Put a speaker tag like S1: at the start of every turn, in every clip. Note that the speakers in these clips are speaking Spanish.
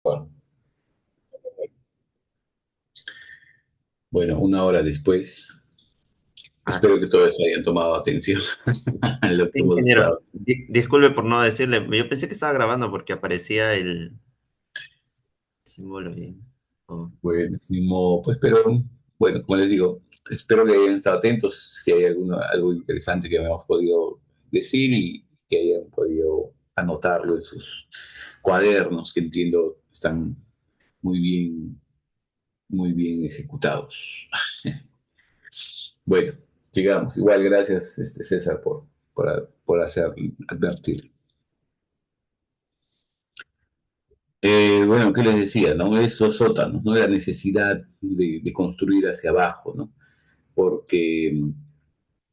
S1: Bueno, bueno, una hora después,
S2: Ah,
S1: espero que todos hayan tomado atención a lo que
S2: sí,
S1: hemos
S2: ingeniero,
S1: estado.
S2: disculpe por no decirle, yo pensé que estaba grabando porque aparecía el símbolo ahí. Oh,
S1: Bueno, ni modo, pues, pero bueno, como les digo, espero que hayan estado atentos, si hay algo interesante que hayamos podido decir y que hayan podido anotarlo en sus cuadernos, que entiendo están muy muy bien ejecutados. Bueno, sigamos. Igual gracias, César, por hacer advertir. Bueno, ¿qué les decía? ¿No? Estos sótanos, ¿no? La necesidad de construir hacia abajo, ¿no? Porque,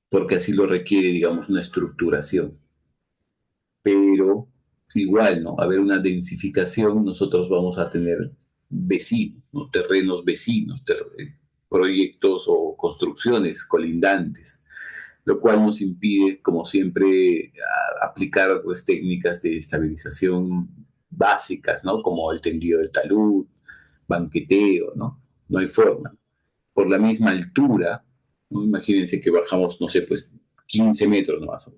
S1: porque así lo requiere, digamos, una estructuración. Pero igual, ¿no? A ver, una densificación, nosotros vamos a tener vecinos, ¿no? Terrenos vecinos, proyectos o construcciones colindantes, lo cual nos impide, como siempre, aplicar pues, técnicas de estabilización básicas, ¿no? Como el tendido del talud, banqueteo, ¿no? No hay forma. Por la misma altura, ¿no? Imagínense que bajamos, no sé, pues 15 metros nomás,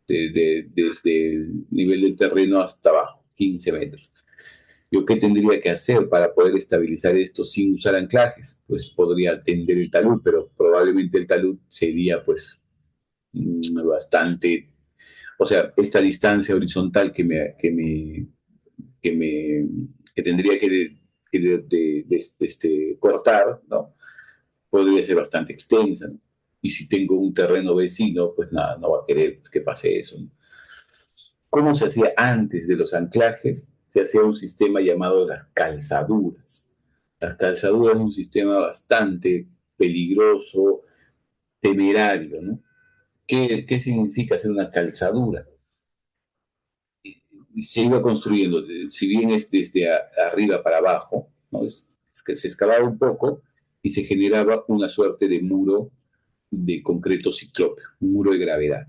S1: desde el nivel del terreno hasta abajo, 15 metros. ¿Yo qué tendría que hacer para poder estabilizar esto sin usar anclajes? Pues podría tender el talud, pero probablemente el talud sería pues bastante, o sea, esta distancia horizontal que tendría que cortar, ¿no? Podría ser bastante extensa, ¿no? Y si tengo un terreno vecino, pues nada, no va a querer que pase eso, ¿no? ¿Cómo se hacía antes de los anclajes? Se hacía un sistema llamado las calzaduras. Las calzaduras es un sistema bastante peligroso, temerario, ¿no? ¿Qué significa hacer una calzadura? Se iba construyendo, si bien es desde arriba para abajo, ¿no? Es que se excavaba un poco y se generaba una suerte de muro de concreto ciclópeo, un muro de gravedad,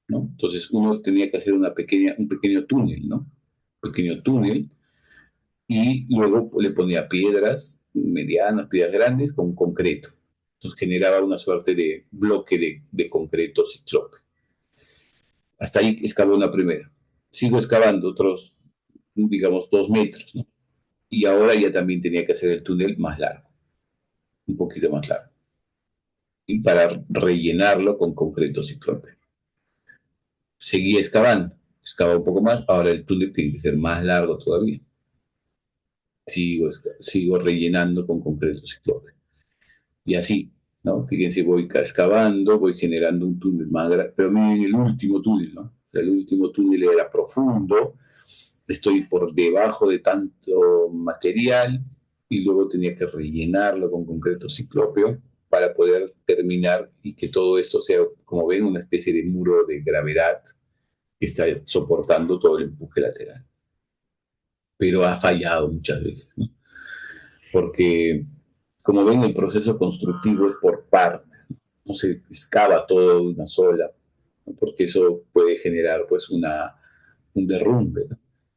S1: ¿no? Entonces uno tenía que hacer un pequeño túnel, ¿no? Un pequeño túnel y luego le ponía piedras medianas, piedras grandes con concreto. Entonces generaba una suerte de bloque de concreto ciclópeo. Hasta ahí excavó una primera. Sigo excavando otros, digamos, 2 metros, ¿no? Y ahora ya también tenía que hacer el túnel más largo, un poquito más largo, y para rellenarlo con concreto ciclópeo. Seguía excavando, excavaba un poco más, ahora el túnel tiene que ser más largo todavía. Sigo rellenando con concreto ciclópeo. Y así, ¿no? Fíjense, voy excavando, voy generando un túnel más grande, pero miren el último túnel, ¿no? El último túnel era profundo, estoy por debajo de tanto material y luego tenía que rellenarlo con concreto ciclópeo para poder terminar y que todo esto sea, como ven, una especie de muro de gravedad que está soportando todo el empuje lateral. Pero ha fallado muchas veces, ¿no? Porque, como ven, el proceso constructivo es por partes, no se excava todo de una sola, ¿no? Porque eso puede generar pues un derrumbe, ¿no?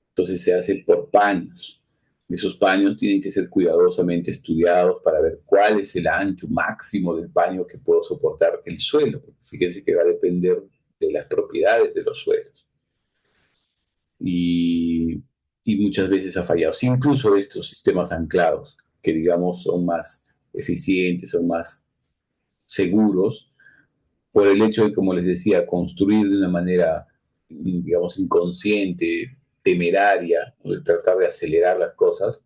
S1: Entonces se hace por paños. Esos paños tienen que ser cuidadosamente estudiados para ver cuál es el ancho máximo del paño que puedo soportar el suelo. Fíjense que va a depender de las propiedades de los suelos. Y, y muchas veces ha fallado. Sí, incluso estos sistemas anclados, que digamos son más eficientes, son más seguros, por el hecho de, como les decía, construir de una manera, digamos, inconsciente, temeraria, de tratar de acelerar las cosas,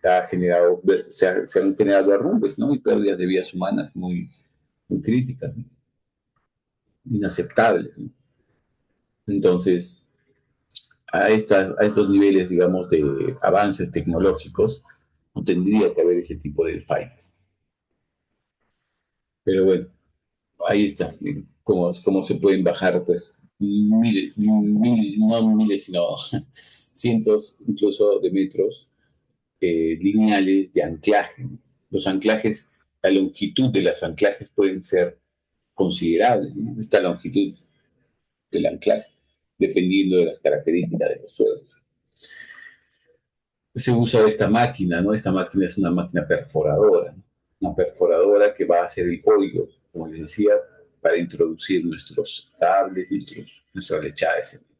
S1: se han generado derrumbes, ¿no? Y pérdidas de vidas humanas muy críticas, ¿no? Inaceptables, ¿no? Entonces, a estos niveles, digamos, de avances tecnológicos, no tendría que haber ese tipo de fallas. Pero bueno, ahí está, cómo se pueden bajar, pues, no miles, sino cientos incluso de metros lineales de anclaje. Los anclajes, la longitud de los anclajes pueden ser considerables, ¿no? Esta longitud del anclaje, dependiendo de las características de los suelos. se usa esta máquina, ¿no? Esta máquina es una máquina perforadora, ¿no? Una perforadora que va a hacer el hoyo, como les decía, para introducir nuestros cables, nuestra lechada de cemento.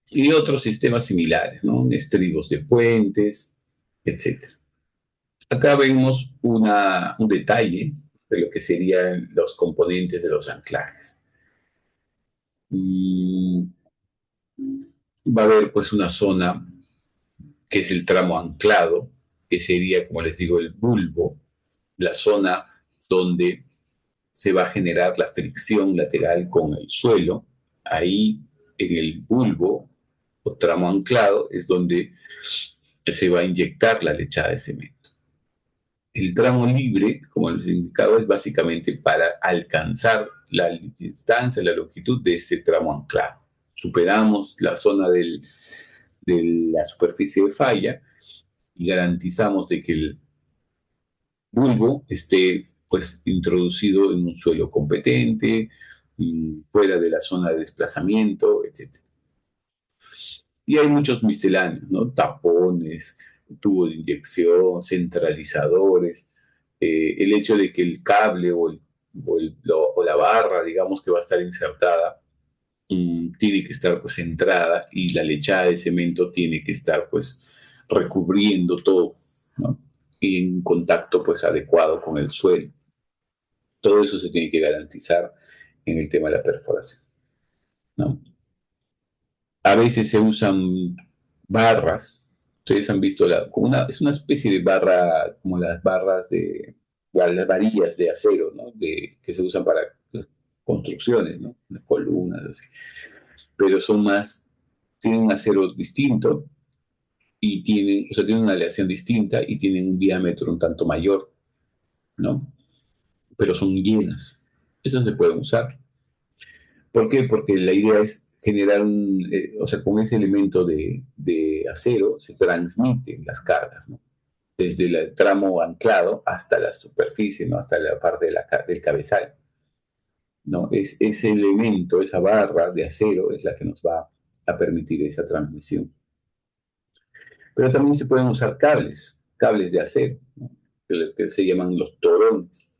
S1: Y otros sistemas similares, ¿no? Estribos de puentes, etcétera. Acá vemos un detalle de lo que serían los componentes de los anclajes. Mm, Va a haber pues una zona que es el tramo anclado, que sería, como les digo, el bulbo, la zona donde se va a generar la fricción lateral con el suelo. Ahí en el bulbo o tramo anclado es donde se va a inyectar la lechada de cemento. El tramo libre, como les indicaba, es básicamente para alcanzar la distancia, la longitud de ese tramo anclado. Superamos la zona de la superficie de falla y garantizamos de que el bulbo esté pues introducido en un suelo competente, fuera de la zona de desplazamiento, etc. Y hay muchos misceláneos, ¿no? Tapones, tubo de inyección, centralizadores, el hecho de que el cable o la barra, digamos, que va a estar insertada, tiene que estar pues centrada y la lechada de cemento tiene que estar pues recubriendo todo, ¿no? Y en contacto pues adecuado con el suelo. Todo eso se tiene que garantizar en el tema de la perforación, ¿no? A veces se usan barras. Ustedes han visto es una especie de barra, como las barras las varillas de acero, ¿no? Que se usan para las construcciones, ¿no? Las columnas, así. Pero tienen un acero distinto y tienen una aleación distinta y tienen un diámetro un tanto mayor, ¿no? Pero son llenas. Esas se pueden usar. ¿Por qué? Porque la idea es generar o sea, con ese elemento de acero se transmiten las cargas, ¿no? Desde el tramo anclado hasta la superficie, ¿no? Hasta la parte del cabezal, ¿no? Ese elemento, esa barra de acero es la que nos va a permitir esa transmisión. Pero también se pueden usar cables de acero, ¿no? Que se llaman los torones.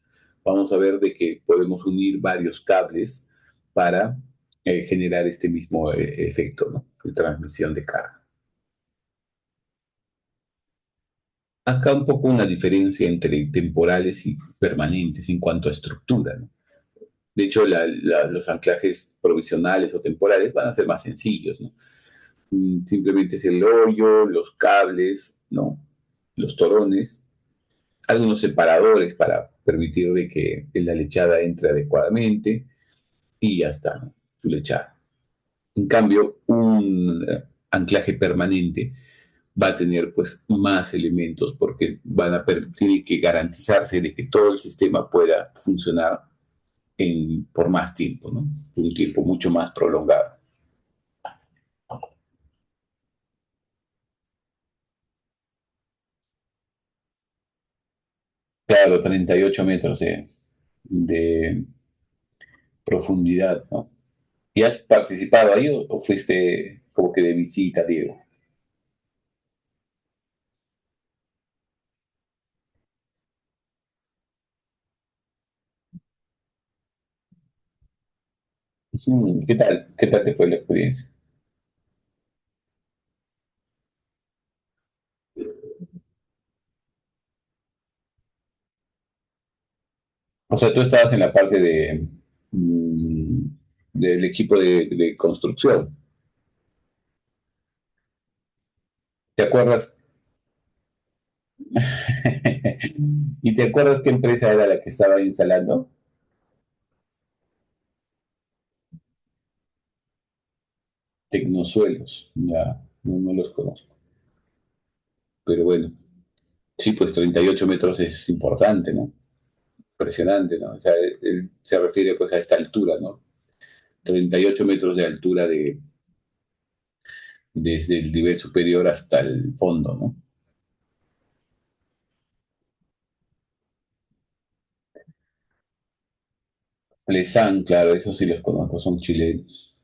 S1: Vamos a ver de que podemos unir varios cables para generar este mismo efecto, ¿no? De transmisión de carga. Acá un poco una diferencia entre temporales y permanentes en cuanto a estructura, ¿no? De hecho, los anclajes provisionales o temporales van a ser más sencillos, ¿no? Simplemente es el hoyo, los cables, ¿no? Los torones, algunos separadores para permitir de que la lechada entre adecuadamente y ya está, ¿no? Su lechada. En cambio, un anclaje permanente va a tener pues más elementos porque tiene que garantizarse de que todo el sistema pueda funcionar por más tiempo, ¿no? Por un tiempo mucho más prolongado. Claro, 38 metros de profundidad, ¿no? ¿Y has participado ahí o fuiste como que de visita, Diego? ¿Qué tal? ¿Qué tal te fue la experiencia? O sea, tú estabas en la parte mm, del equipo de construcción. ¿Te acuerdas? ¿Y te acuerdas qué empresa era la que estaba instalando? Tecnosuelos. Ya, no, no los conozco. Pero bueno, sí, pues 38 metros es importante, ¿no? Impresionante, ¿no? O sea, él se refiere pues a esta altura, ¿no? 38 metros de altura desde el nivel superior hasta el fondo, ¿no? Lesan, claro, esos sí los conozco, son chilenos.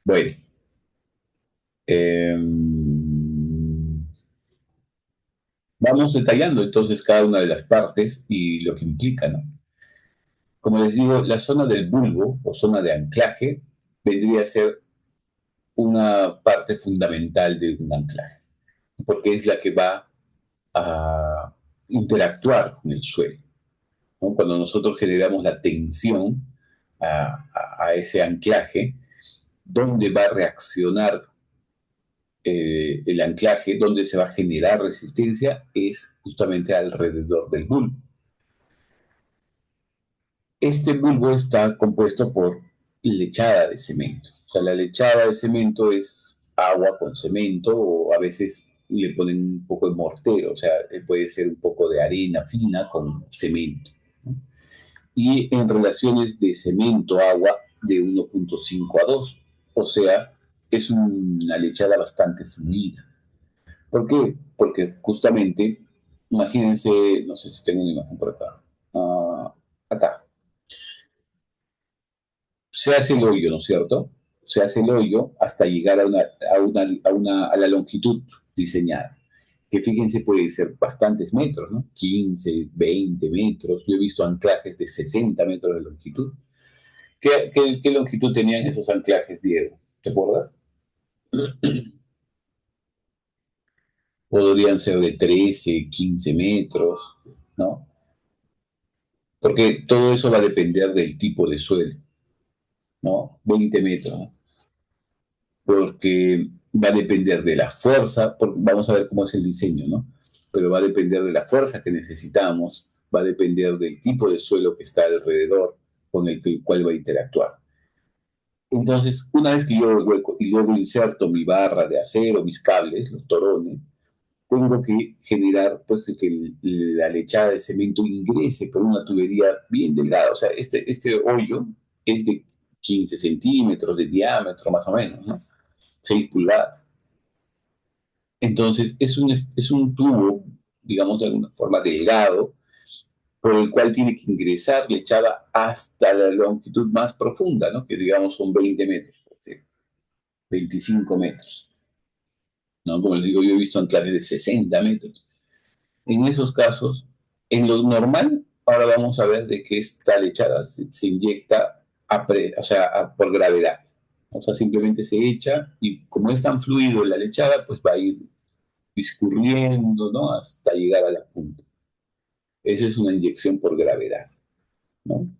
S1: Bueno, Eh, Vamos detallando entonces cada una de las partes y lo que implica, ¿no? Como les digo, la zona del bulbo o zona de anclaje vendría a ser una parte fundamental de un anclaje, porque es la que va a interactuar con el suelo, ¿no? Cuando nosotros generamos la tensión a ese anclaje, ¿dónde va a reaccionar el anclaje? ¿Dónde se va a generar resistencia? Es justamente alrededor del bulbo. Este bulbo está compuesto por lechada de cemento. O sea, la lechada de cemento es agua con cemento o a veces le ponen un poco de mortero, o sea, puede ser un poco de arena fina con cemento, ¿no? Y en relaciones de cemento-agua de 1.5 a 2, o sea, es una lechada bastante fluida. ¿Por qué? Porque justamente, imagínense, no sé si tengo una imagen por acá, acá, se hace el hoyo, ¿no es cierto? Se hace el hoyo hasta llegar a la longitud diseñada, que fíjense puede ser bastantes metros, ¿no? 15, 20 metros. Yo he visto anclajes de 60 metros de longitud. ¿Qué longitud tenían esos anclajes, Diego? ¿Te acuerdas? Podrían ser de 13, 15 metros, ¿no? Porque todo eso va a depender del tipo de suelo, ¿no? 20 metros, ¿no? Porque va a depender de la fuerza, vamos a ver cómo es el diseño, ¿no? Pero va a depender de la fuerza que necesitamos, va a depender del tipo de suelo que está alrededor con el cual va a interactuar. Entonces, una vez que yo lo hueco y luego inserto mi barra de acero, mis cables, los torones, tengo que generar pues que la lechada de cemento ingrese por una tubería bien delgada. O sea, este hoyo es de 15 centímetros de diámetro más o menos, ¿no? 6 pulgadas. Entonces, es un tubo, digamos, de alguna forma delgado, por el cual tiene que ingresar lechada hasta la longitud más profunda, ¿no? Que digamos son 20 metros, 25 metros, ¿no? Como les digo, yo he visto anclajes de 60 metros. En esos casos, en lo normal, ahora vamos a ver de que esta lechada se inyecta o sea, por gravedad. O sea, simplemente se echa y como es tan fluido la lechada, pues va a ir discurriendo, ¿no? Hasta llegar a la punta. Esa es una inyección por gravedad, ¿no?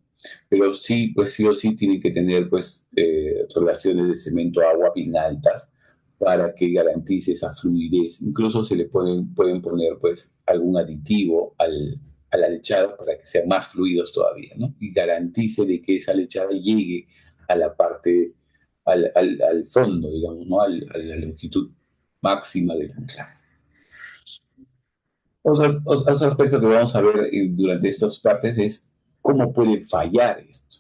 S1: Pero sí, pues sí o sí tienen que tener pues relaciones de cemento-agua bien altas para que garantice esa fluidez. Incluso se le pueden poner pues algún aditivo a la lechada para que sean más fluidos todavía, ¿no? Y garantice de que esa lechada llegue a la parte, al fondo, digamos, ¿no? A la longitud máxima del anclaje. Otro aspecto que vamos a ver durante estas partes es cómo puede fallar esto,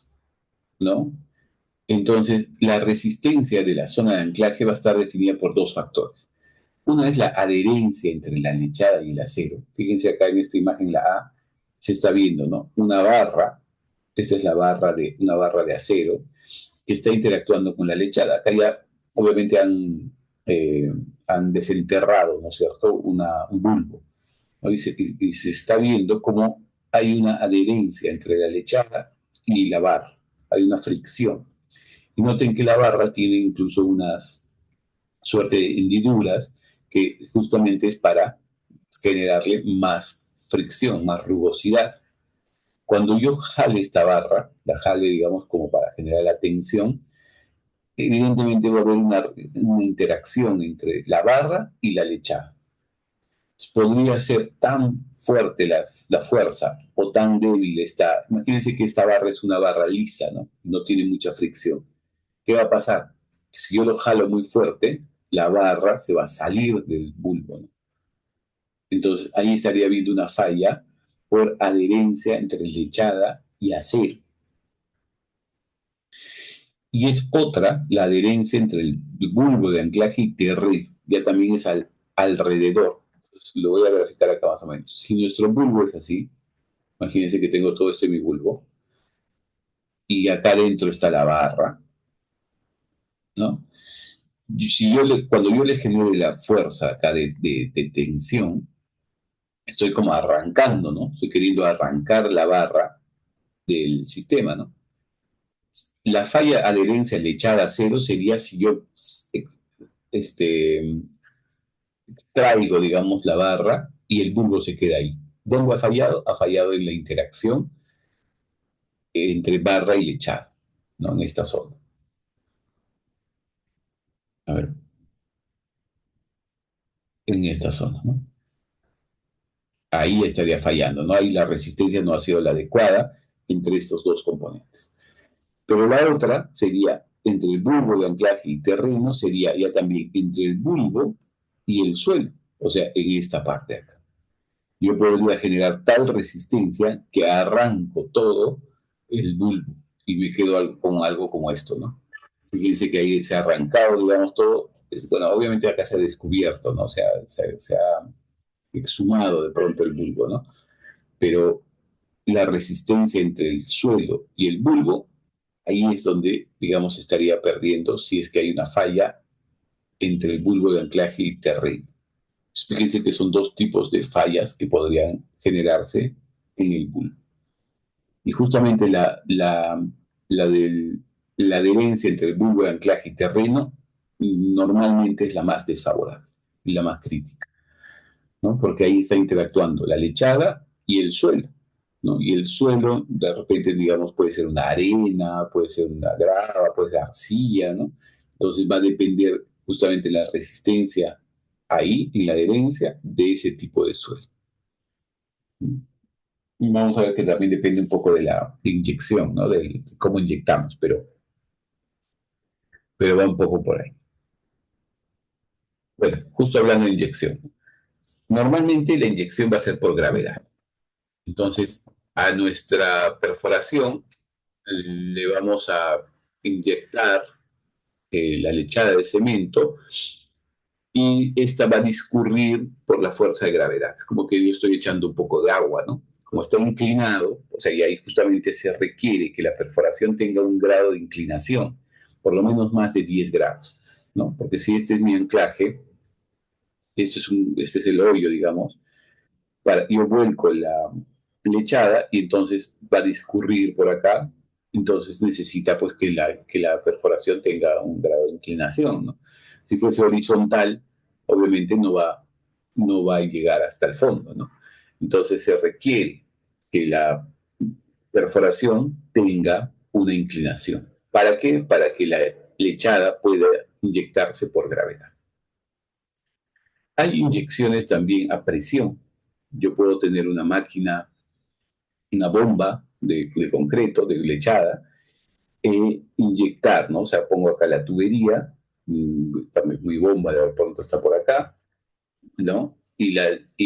S1: ¿no? Entonces, la resistencia de la zona de anclaje va a estar definida por dos factores. Una es la adherencia entre la lechada y el acero. Fíjense acá en esta imagen, la A, se está viendo, ¿no? Una barra, esta es una barra de acero, que está interactuando con la lechada. Acá ya, obviamente, han desenterrado, ¿no es cierto?, un bulbo, ¿no? Y se está viendo cómo hay una adherencia entre la lechada y la barra. Hay una fricción. Y noten que la barra tiene incluso unas suerte de hendiduras que justamente es para generarle más fricción, más rugosidad. Cuando yo jale esta barra, la jale, digamos, como para generar la tensión, evidentemente va a haber una interacción entre la barra y la lechada. Podría ser tan fuerte la fuerza o tan débil esta. Imagínense que esta barra es una barra lisa, ¿no? No tiene mucha fricción. ¿Qué va a pasar? Si yo lo jalo muy fuerte, la barra se va a salir del bulbo, ¿no? Entonces ahí estaría habiendo una falla por adherencia entre lechada y acero. Y es otra, la adherencia entre el bulbo de anclaje y terreno, ya también es alrededor. Entonces, lo voy a graficar acá más o menos. Si nuestro bulbo es así, imagínense que tengo todo esto en mi bulbo, y acá adentro está la barra, ¿no? cuando yo le genero la fuerza acá de tensión, estoy como arrancando, ¿no? Estoy queriendo arrancar la barra del sistema, ¿no? La falla adherencia lechada a cero sería si yo este, traigo, digamos, la barra y el bulbo se queda ahí. ¿Dónde ha fallado? Ha fallado en la interacción entre barra y lechada, ¿no? En esta zona. A ver, en esta zona, ¿no? Ahí estaría fallando, ¿no? Ahí la resistencia no ha sido la adecuada entre estos dos componentes. Pero la otra sería entre el bulbo de anclaje y terreno, sería ya también entre el bulbo y el suelo, o sea, en esta parte de acá. Yo podría generar tal resistencia que arranco todo el bulbo y me quedo con algo como esto, ¿no? Fíjense que ahí se ha arrancado, digamos, todo. Bueno, obviamente acá se ha descubierto, ¿no? Se ha exhumado de pronto el bulbo, ¿no? Pero la resistencia entre el suelo y el bulbo, ahí es donde, digamos, estaría perdiendo si es que hay una falla entre el bulbo de anclaje y terreno. Fíjense que son dos tipos de fallas que podrían generarse en el bulbo. Y justamente la, del, la adherencia entre el bulbo de anclaje y terreno normalmente es la más desfavorable y la más crítica, ¿no? Porque ahí está interactuando la lechada y el suelo, ¿no? Y el suelo, de repente, digamos, puede ser una arena, puede ser una grava, puede ser arcilla, ¿no? Entonces va a depender justamente la resistencia ahí, en la adherencia, de ese tipo de suelo. Y vamos a ver que también depende un poco de la inyección, ¿no? De cómo inyectamos, pero va un poco por ahí. Bueno, justo hablando de inyección. Normalmente la inyección va a ser por gravedad. Entonces, a nuestra perforación le vamos a inyectar la lechada de cemento y esta va a discurrir por la fuerza de gravedad. Es como que yo estoy echando un poco de agua, ¿no? Como está inclinado, o sea, y ahí justamente se requiere que la perforación tenga un grado de inclinación, por lo menos más de 10 grados, ¿no? Porque si este es mi anclaje, este es el hoyo, digamos, yo vuelco la lechada y entonces va a discurrir por acá, entonces necesita pues que la perforación tenga un grado de inclinación, ¿no? Si fuese horizontal, obviamente no va a llegar hasta el fondo, ¿no? Entonces se requiere que la perforación tenga una inclinación. ¿Para qué? Para que la lechada pueda inyectarse por gravedad. Hay inyecciones también a presión. Yo puedo tener una máquina, una bomba de concreto, de lechada, inyectar, ¿no? O sea, pongo acá la tubería, está muy bomba, de pronto está por acá, ¿no? Y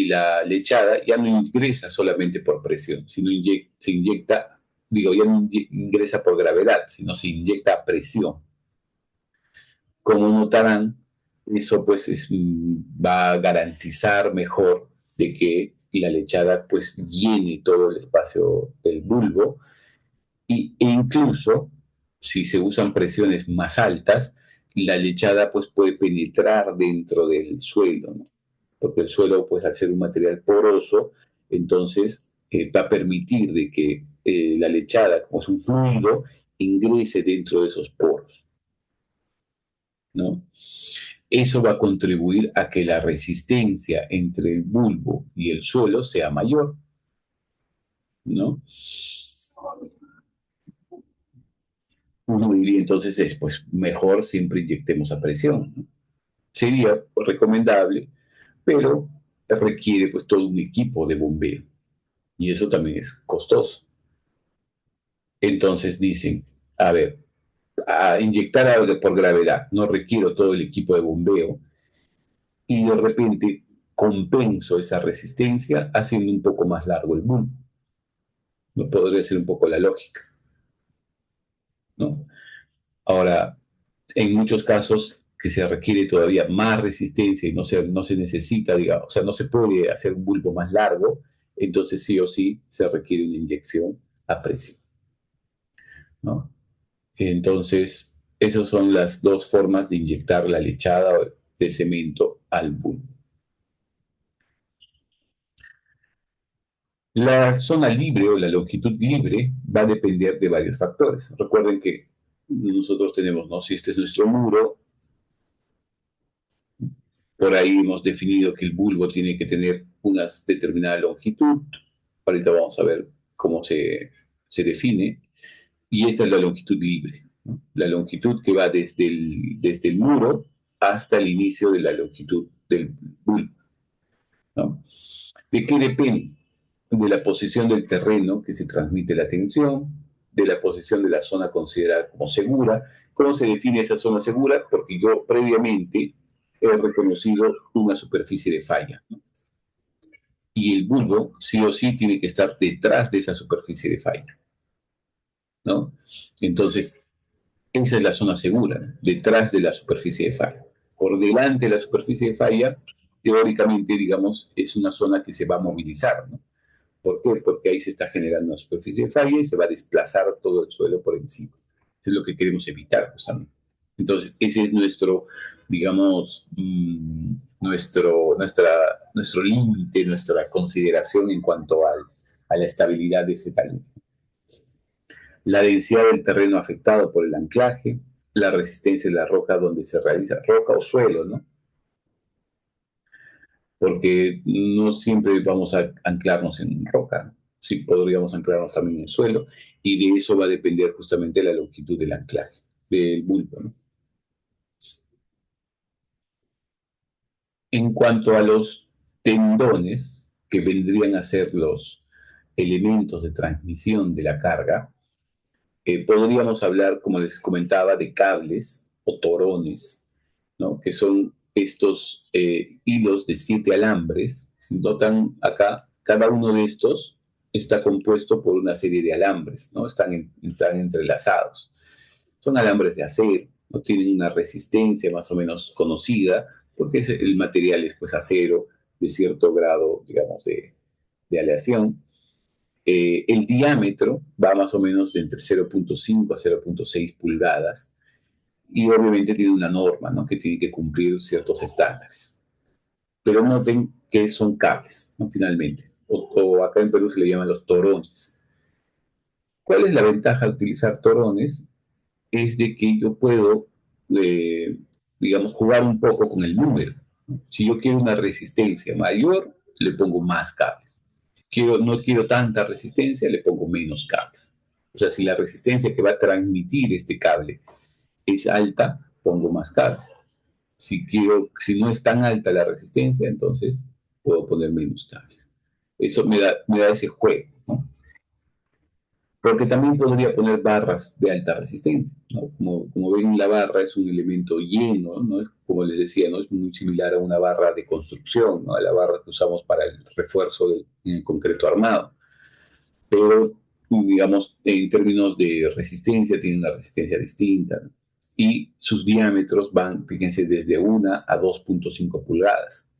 S1: la lechada ya no ingresa solamente por presión, sino se inyecta, digo, ya no ingresa por gravedad, sino se inyecta a presión. Como notarán, eso pues va a garantizar mejor de que la lechada pues llene todo el espacio del bulbo e incluso si se usan presiones más altas, la lechada pues puede penetrar dentro del suelo, ¿no? Porque el suelo pues al ser un material poroso, entonces va a permitir de que la lechada, como es un fluido, ingrese dentro de esos poros, ¿no? Eso va a contribuir a que la resistencia entre el bulbo y el suelo sea mayor, ¿no? Uno diría entonces es pues mejor siempre inyectemos a presión, ¿no? Sería recomendable, pero requiere pues todo un equipo de bombeo y eso también es costoso. Entonces dicen, a ver, a inyectar algo por gravedad, no requiero todo el equipo de bombeo y de repente compenso esa resistencia haciendo un poco más largo el bulbo. No podría ser un poco la lógica, ¿no? Ahora, en muchos casos que se requiere todavía más resistencia y no se necesita, digamos, o sea, no se puede hacer un bulbo más largo, entonces sí o sí se requiere una inyección a presión, ¿no? Entonces, Esas son las dos formas de inyectar la lechada de cemento al bulbo. La zona libre o la longitud libre va a depender de varios factores. Recuerden que nosotros tenemos, ¿no? Si este es nuestro muro, por ahí hemos definido que el bulbo tiene que tener una determinada longitud. Ahorita vamos a ver cómo se define. Y esta es la longitud libre, ¿no? La longitud que va desde el muro hasta el inicio de la longitud del bulbo, ¿no? ¿De qué depende? De la posición del terreno que se transmite la tensión, de la posición de la zona considerada como segura. ¿Cómo se define esa zona segura? Porque yo previamente he reconocido una superficie de falla, ¿no? Y el bulbo sí o sí tiene que estar detrás de esa superficie de falla, ¿no? Entonces, esa es la zona segura, ¿no? Detrás de la superficie de falla. Por delante de la superficie de falla, teóricamente, digamos, es una zona que se va a movilizar, ¿no? ¿Por qué? Porque ahí se está generando una superficie de falla y se va a desplazar todo el suelo por encima. Eso es lo que queremos evitar, justamente. Entonces, ese es nuestro, digamos, nuestro límite, nuestra consideración en cuanto a la estabilidad de ese talud. La densidad del terreno afectado por el anclaje, la resistencia de la roca donde se realiza, roca o suelo, ¿no? Porque no siempre vamos a anclarnos en roca, sí podríamos anclarnos también en suelo, y de eso va a depender justamente la longitud del anclaje, del bulbo, ¿no? En cuanto a los tendones, que vendrían a ser los elementos de transmisión de la carga, podríamos hablar, como les comentaba, de cables o torones, ¿no? Que son estos hilos de 7 alambres. Si notan acá, cada uno de estos está compuesto por una serie de alambres, ¿no? Están entrelazados. Son alambres de acero, no tienen una resistencia más o menos conocida, porque el material es pues acero de cierto grado, digamos, de aleación. El diámetro va más o menos de entre 0.5 a 0.6 pulgadas y obviamente tiene una norma, ¿no? Que tiene que cumplir ciertos estándares. Pero noten que son cables, ¿no? Finalmente. O acá en Perú se le llaman los torones. ¿Cuál es la ventaja de utilizar torones? Es de que yo puedo, eh, digamos, jugar un poco con el número. Si yo quiero una resistencia mayor, le pongo más cables. No quiero tanta resistencia, le pongo menos cables. O sea, si la resistencia que va a transmitir este cable es alta, pongo más cables. Si no es tan alta la resistencia, entonces puedo poner menos cables. Eso me da ese juego, ¿no? Porque también podría poner barras de alta resistencia, ¿no? Como ven, la barra es un elemento lleno, ¿no? Es, como les decía, ¿no? Es muy similar a una barra de construcción, ¿no? A la barra que usamos para el refuerzo en el concreto armado. Pero, digamos, en términos de resistencia, tiene una resistencia distinta, ¿no? Y sus diámetros van, fíjense, desde 1 a 2.5 pulgadas.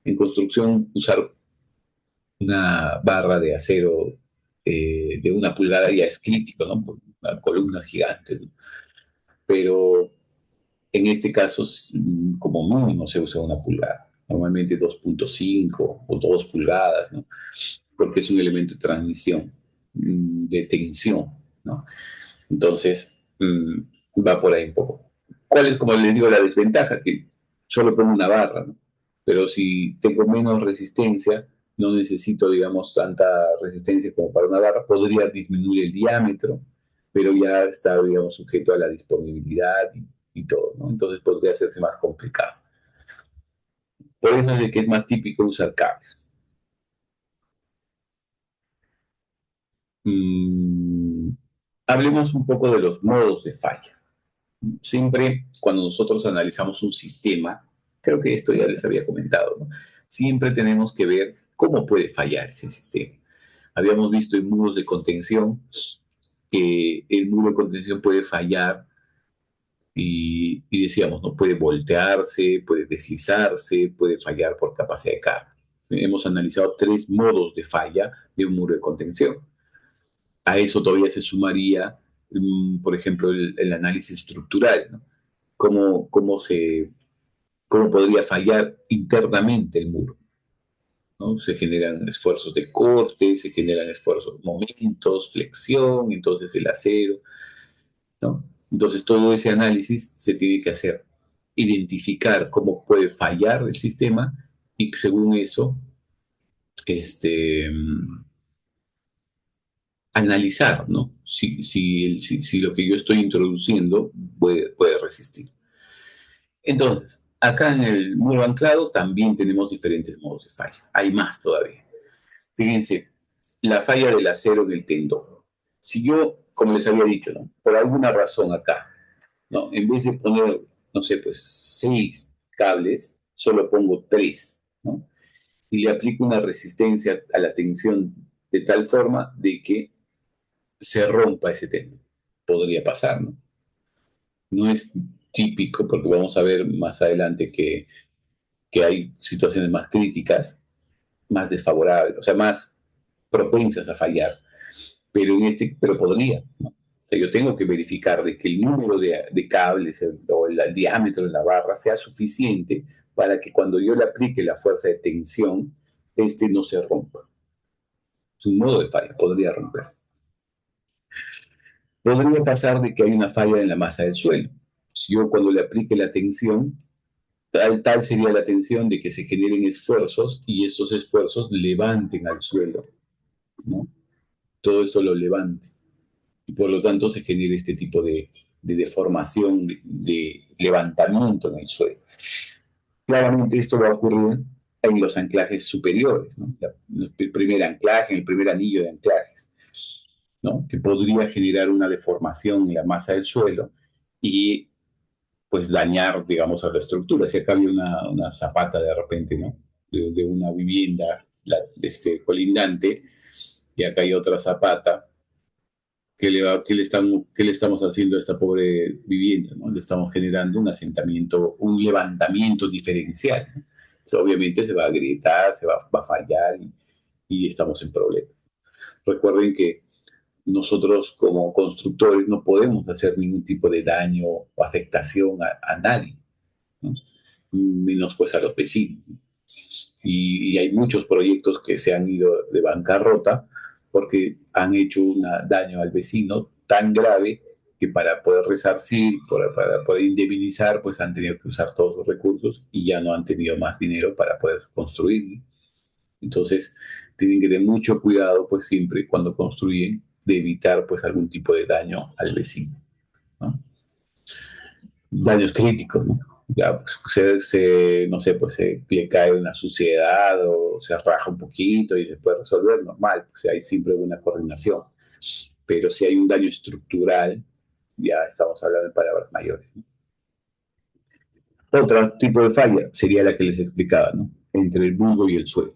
S1: En construcción, usar una barra de acero de 1 pulgada ya es crítico, ¿no? Por columnas gigantes, ¿no? Pero en este caso, como mínimo se usa 1 pulgada, normalmente 2.5 o 2 pulgadas, ¿no? Porque es un elemento de transmisión, de tensión, ¿no? Entonces, va por ahí un poco. ¿Cuál es, como les digo, la desventaja? Que solo pongo una barra, ¿no? Pero si tengo menos resistencia, no necesito, digamos, tanta resistencia como para una barra, podría disminuir el diámetro, pero ya está, digamos, sujeto a la disponibilidad y todo, ¿no? Entonces podría hacerse más complicado. Por eso es de que es más típico usar cables. Mm, Hablemos un poco de los modos de falla. Siempre cuando nosotros analizamos un sistema, creo que esto ya les había comentado, ¿no? Siempre tenemos que ver cómo puede fallar ese sistema. Habíamos visto en muros de contención que el muro de contención puede fallar y decíamos, ¿no? Puede voltearse, puede deslizarse, puede fallar por capacidad de carga. Hemos analizado 3 modos de falla de un muro de contención. A eso todavía se sumaría por ejemplo, el análisis estructural, ¿no? Cómo, cómo podría fallar internamente el muro, ¿no? Se generan esfuerzos de corte, se generan esfuerzos, momentos, flexión, entonces el acero, ¿no? Entonces todo ese análisis se tiene que hacer, identificar cómo puede fallar el sistema y según eso, este, analizar, ¿no? Si lo que yo estoy introduciendo puede resistir. Entonces, acá en el muro anclado también tenemos diferentes modos de falla. Hay más todavía. Fíjense, la falla del acero en el tendón. Si yo, como les había dicho, ¿no? Por alguna razón acá, ¿no? En vez de poner, no sé, pues 6 cables, solo pongo 3, ¿no? Y le aplico una resistencia a la tensión de tal forma de que se rompa ese tendón. Podría pasar, ¿no? No es típico, porque vamos a ver más adelante que hay situaciones más críticas, más desfavorables, o sea, más propensas a fallar, pero podría, ¿no? O sea, yo tengo que verificar de que el número de cables o el diámetro de la barra sea suficiente para que cuando yo le aplique la fuerza de tensión, este no se rompa. Es un modo de falla, podría romper. Podría pasar de que hay una falla en la masa del suelo. Si yo cuando le aplique la tensión, tal sería la tensión de que se generen esfuerzos y estos esfuerzos levanten al suelo, ¿no? Todo esto lo levante y por lo tanto se genera este tipo de deformación, de levantamiento en el suelo. Claramente esto va a ocurrir en los anclajes superiores, ¿no? El primer anclaje, el primer anillo de anclajes, ¿no? Que podría generar una deformación en la masa del suelo y pues dañar, digamos, a la estructura. Si acá había una zapata de repente, ¿no? De una vivienda colindante y acá hay otra zapata, qué le estamos haciendo a esta pobre vivienda, ¿no? Le estamos generando un asentamiento, un levantamiento diferencial, ¿no? O sea, obviamente se va a gritar, va a fallar y estamos en problemas. Recuerden que nosotros como constructores no podemos hacer ningún tipo de daño o afectación a nadie, ¿no? Menos pues a los vecinos. Y hay muchos proyectos que se han ido de bancarrota porque han hecho un daño al vecino tan grave que para poder resarcir, para poder indemnizar, pues han tenido que usar todos los recursos y ya no han tenido más dinero para poder construir. Entonces, tienen que tener mucho cuidado, pues siempre cuando construyen, de evitar pues algún tipo de daño al vecino, ¿no? Daños críticos, ¿no? Ya, pues, no sé, pues le cae una suciedad o se raja un poquito y se puede resolver, normal, pues hay siempre una coordinación. Pero si hay un daño estructural, ya estamos hablando de palabras mayores, ¿no? Otro tipo de falla sería la que les explicaba, ¿no? Entre el bulbo y el suelo,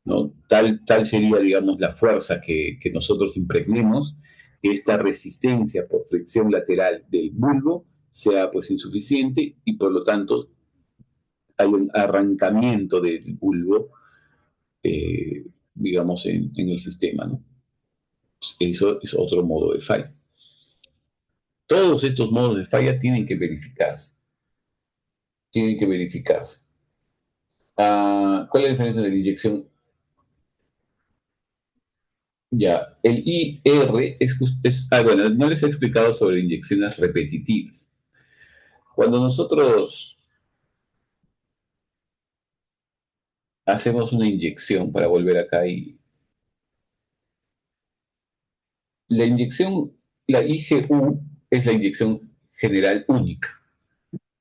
S1: ¿no? Tal sería, digamos, la fuerza que nosotros impregnemos, que esta resistencia por fricción lateral del bulbo sea pues insuficiente y por lo tanto hay un arrancamiento del bulbo, digamos, en el sistema, ¿no? Eso es otro modo de falla. Todos estos modos de falla tienen que verificarse. Tienen que verificarse. ¿Cuál es la diferencia de la inyección? Ya, el IR bueno, no les he explicado sobre inyecciones repetitivas. Cuando nosotros hacemos una inyección, para volver acá, y la inyección, la IGU es la inyección general única,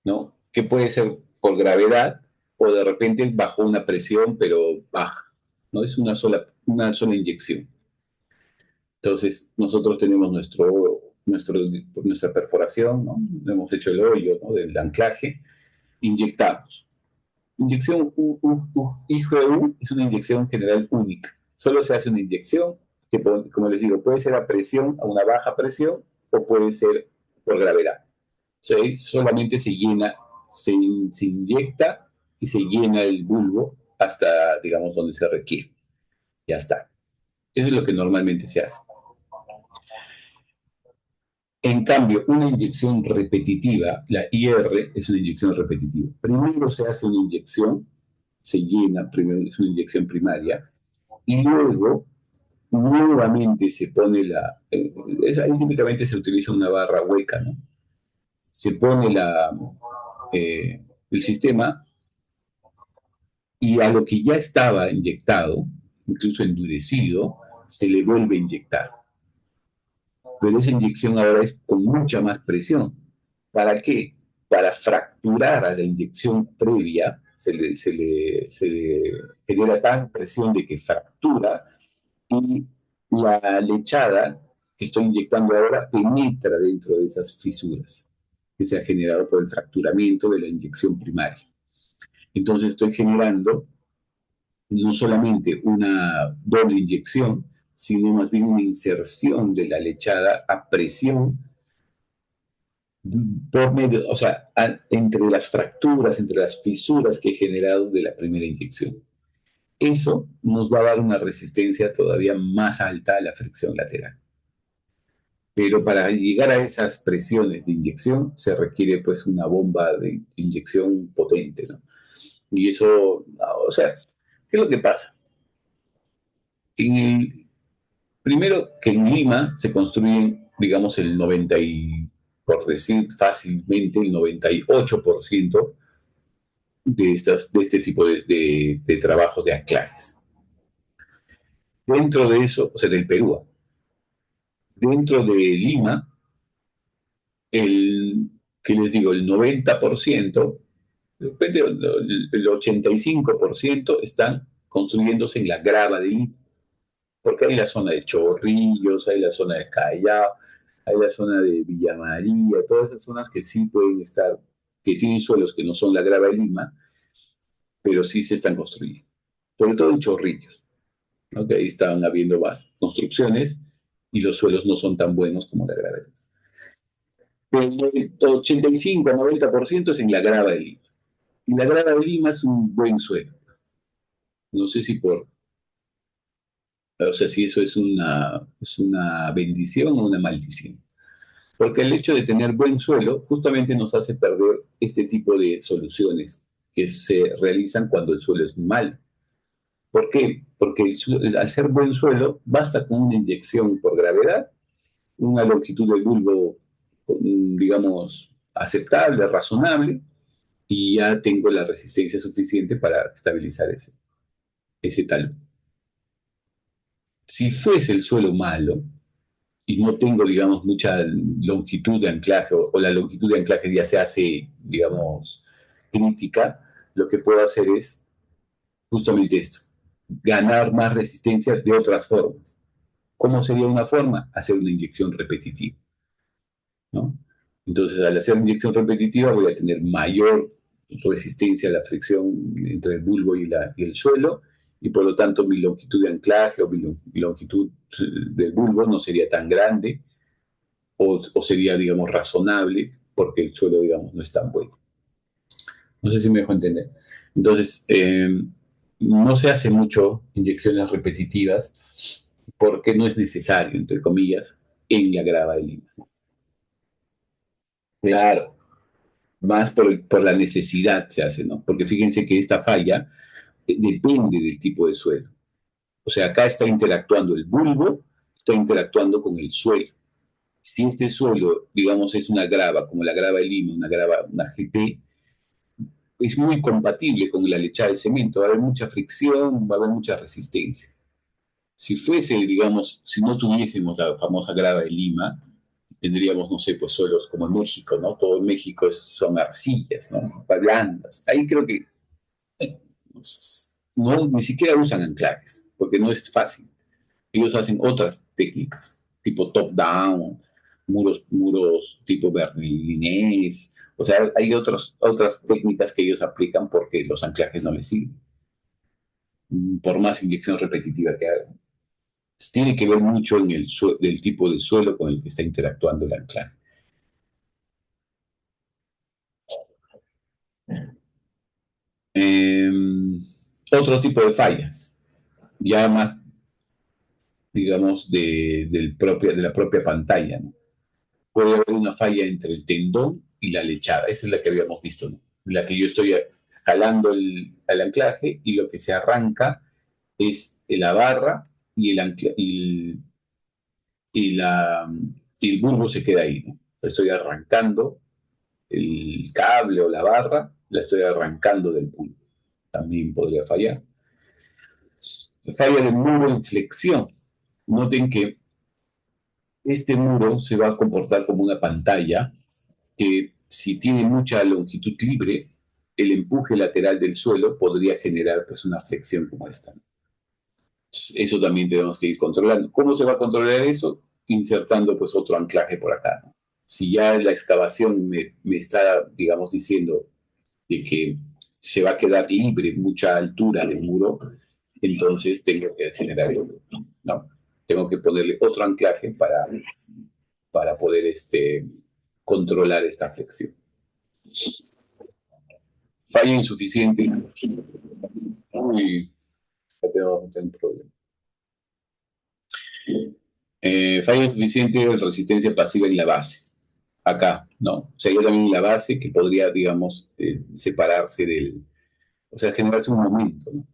S1: ¿no? Que puede ser por gravedad o de repente bajo una presión, pero baja, ¿no? Es una sola inyección. Entonces, nosotros tenemos nuestra perforación, ¿no? Hemos hecho el hoyo, ¿no? Del anclaje, inyectamos. Inyección IGU es una inyección general única. Solo se hace una inyección que, como les digo, puede ser a presión, a una baja presión, o puede ser por gravedad. ¿Sí? Solamente se inyecta y se llena el bulbo hasta, digamos, donde se requiere. Ya está. Eso es lo que normalmente se hace. En cambio, una inyección repetitiva, la IR es una inyección repetitiva. Primero se hace una inyección, se llena, primero es una inyección primaria, y luego nuevamente se pone ahí típicamente se utiliza una barra hueca, ¿no? Se pone el sistema y a lo que ya estaba inyectado, incluso endurecido, se le vuelve a inyectar. Pero esa inyección ahora es con mucha más presión. ¿Para qué? Para fracturar a la inyección previa, se le genera tan presión de que fractura y la lechada que estoy inyectando ahora penetra dentro de esas fisuras que se ha generado por el fracturamiento de la inyección primaria. Entonces estoy generando no solamente una doble inyección, sino más bien una inserción de la lechada a presión por medio, o sea, entre las fracturas, entre las fisuras que he generado de la primera inyección. Eso nos va a dar una resistencia todavía más alta a la fricción lateral. Pero para llegar a esas presiones de inyección se requiere pues una bomba de inyección potente, ¿no? Y eso, o sea, ¿qué es lo que pasa? En el, Primero que en Lima se construyen, digamos, por decir fácilmente, el 98% de este tipo de trabajos de anclajes. Dentro de eso, o sea, del Perú, dentro de Lima, ¿qué les digo? El 90%, depende, el 85% están construyéndose en la grava de Lima, porque hay la zona de Chorrillos, hay la zona de Callao, hay la zona de Villa María, todas esas zonas que sí pueden estar, que tienen suelos que no son la grava de Lima, pero sí se están construyendo, sobre todo en Chorrillos, ¿no? Que ahí estaban habiendo más construcciones y los suelos no son tan buenos como la grava de Lima. Pero el 85-90% es en la grava de Lima. Y la grava de Lima es un buen suelo. No sé si o sea, si eso es una bendición o una maldición. Porque el hecho de tener buen suelo justamente nos hace perder este tipo de soluciones que se realizan cuando el suelo es mal. ¿Por qué? Porque al ser buen suelo, basta con una inyección por gravedad, una longitud del bulbo, digamos, aceptable, razonable, y ya tengo la resistencia suficiente para estabilizar ese talón. Si fuese el suelo malo, y no tengo, digamos, mucha longitud de anclaje o la longitud de anclaje ya se hace, digamos, crítica, lo que puedo hacer es justamente esto, ganar más resistencia de otras formas. ¿Cómo sería una forma? Hacer una inyección repetitiva, ¿no? Entonces, al hacer inyección repetitiva voy a tener mayor resistencia a la fricción entre el bulbo y el suelo, y por lo tanto mi longitud de anclaje o mi longitud del bulbo no sería tan grande, o sería, digamos, razonable porque el suelo, digamos, no es tan bueno. No sé si me dejo entender. Entonces, no se hace mucho inyecciones repetitivas porque no es necesario, entre comillas, en la grava de Lima. Claro, más por la necesidad se hace, ¿no? Porque fíjense que esta falla depende del tipo de suelo. O sea, acá está interactuando el bulbo, está interactuando con el suelo. Si este suelo, digamos, es una grava, como la grava de Lima, una GP, es muy compatible con la lechada de cemento. Va a haber mucha fricción, va a haber mucha resistencia. Si fuese, digamos, si no tuviésemos la famosa grava de Lima, tendríamos, no sé, pues suelos como en México, ¿no? Todo en México son arcillas, ¿no? Blandas. Ahí creo que eh, no, ni siquiera usan anclajes, porque no es fácil. Ellos hacen otras técnicas, tipo top-down, muros tipo berlinés. O sea, hay otras técnicas que ellos aplican porque los anclajes no les sirven, por más inyección repetitiva que hagan. Entonces, tiene que ver mucho en del tipo de suelo con el que está interactuando el anclaje. Eh, Otro tipo de fallas, ya más, digamos, de la propia pantalla, ¿no? puede haber una falla entre el tendón y la lechada. Esa es la que habíamos visto, ¿no? La que yo estoy jalando el anclaje y lo que se arranca es la barra y y la, y el bulbo se queda ahí, ¿no? Estoy arrancando el cable o la barra, la estoy arrancando del bulbo. También podría fallar. Falla del muro en flexión. Noten que este muro se va a comportar como una pantalla que si tiene mucha longitud libre, el empuje lateral del suelo podría generar pues una flexión como esta. Entonces, eso también tenemos que ir controlando. ¿Cómo se va a controlar eso? Insertando pues otro anclaje por acá, ¿no? Si ya la excavación me está, digamos, diciendo de que se va a quedar libre mucha altura del muro, entonces tengo que generar otro, ¿no? Tengo que ponerle otro anclaje para poder controlar esta flexión. Falla insuficiente. Uy, ya tengo un problema. Falla insuficiente de resistencia pasiva en la base. Acá, ¿no? O sea, yo también en la base que podría, digamos, separarse o sea, generarse un momento, ¿no?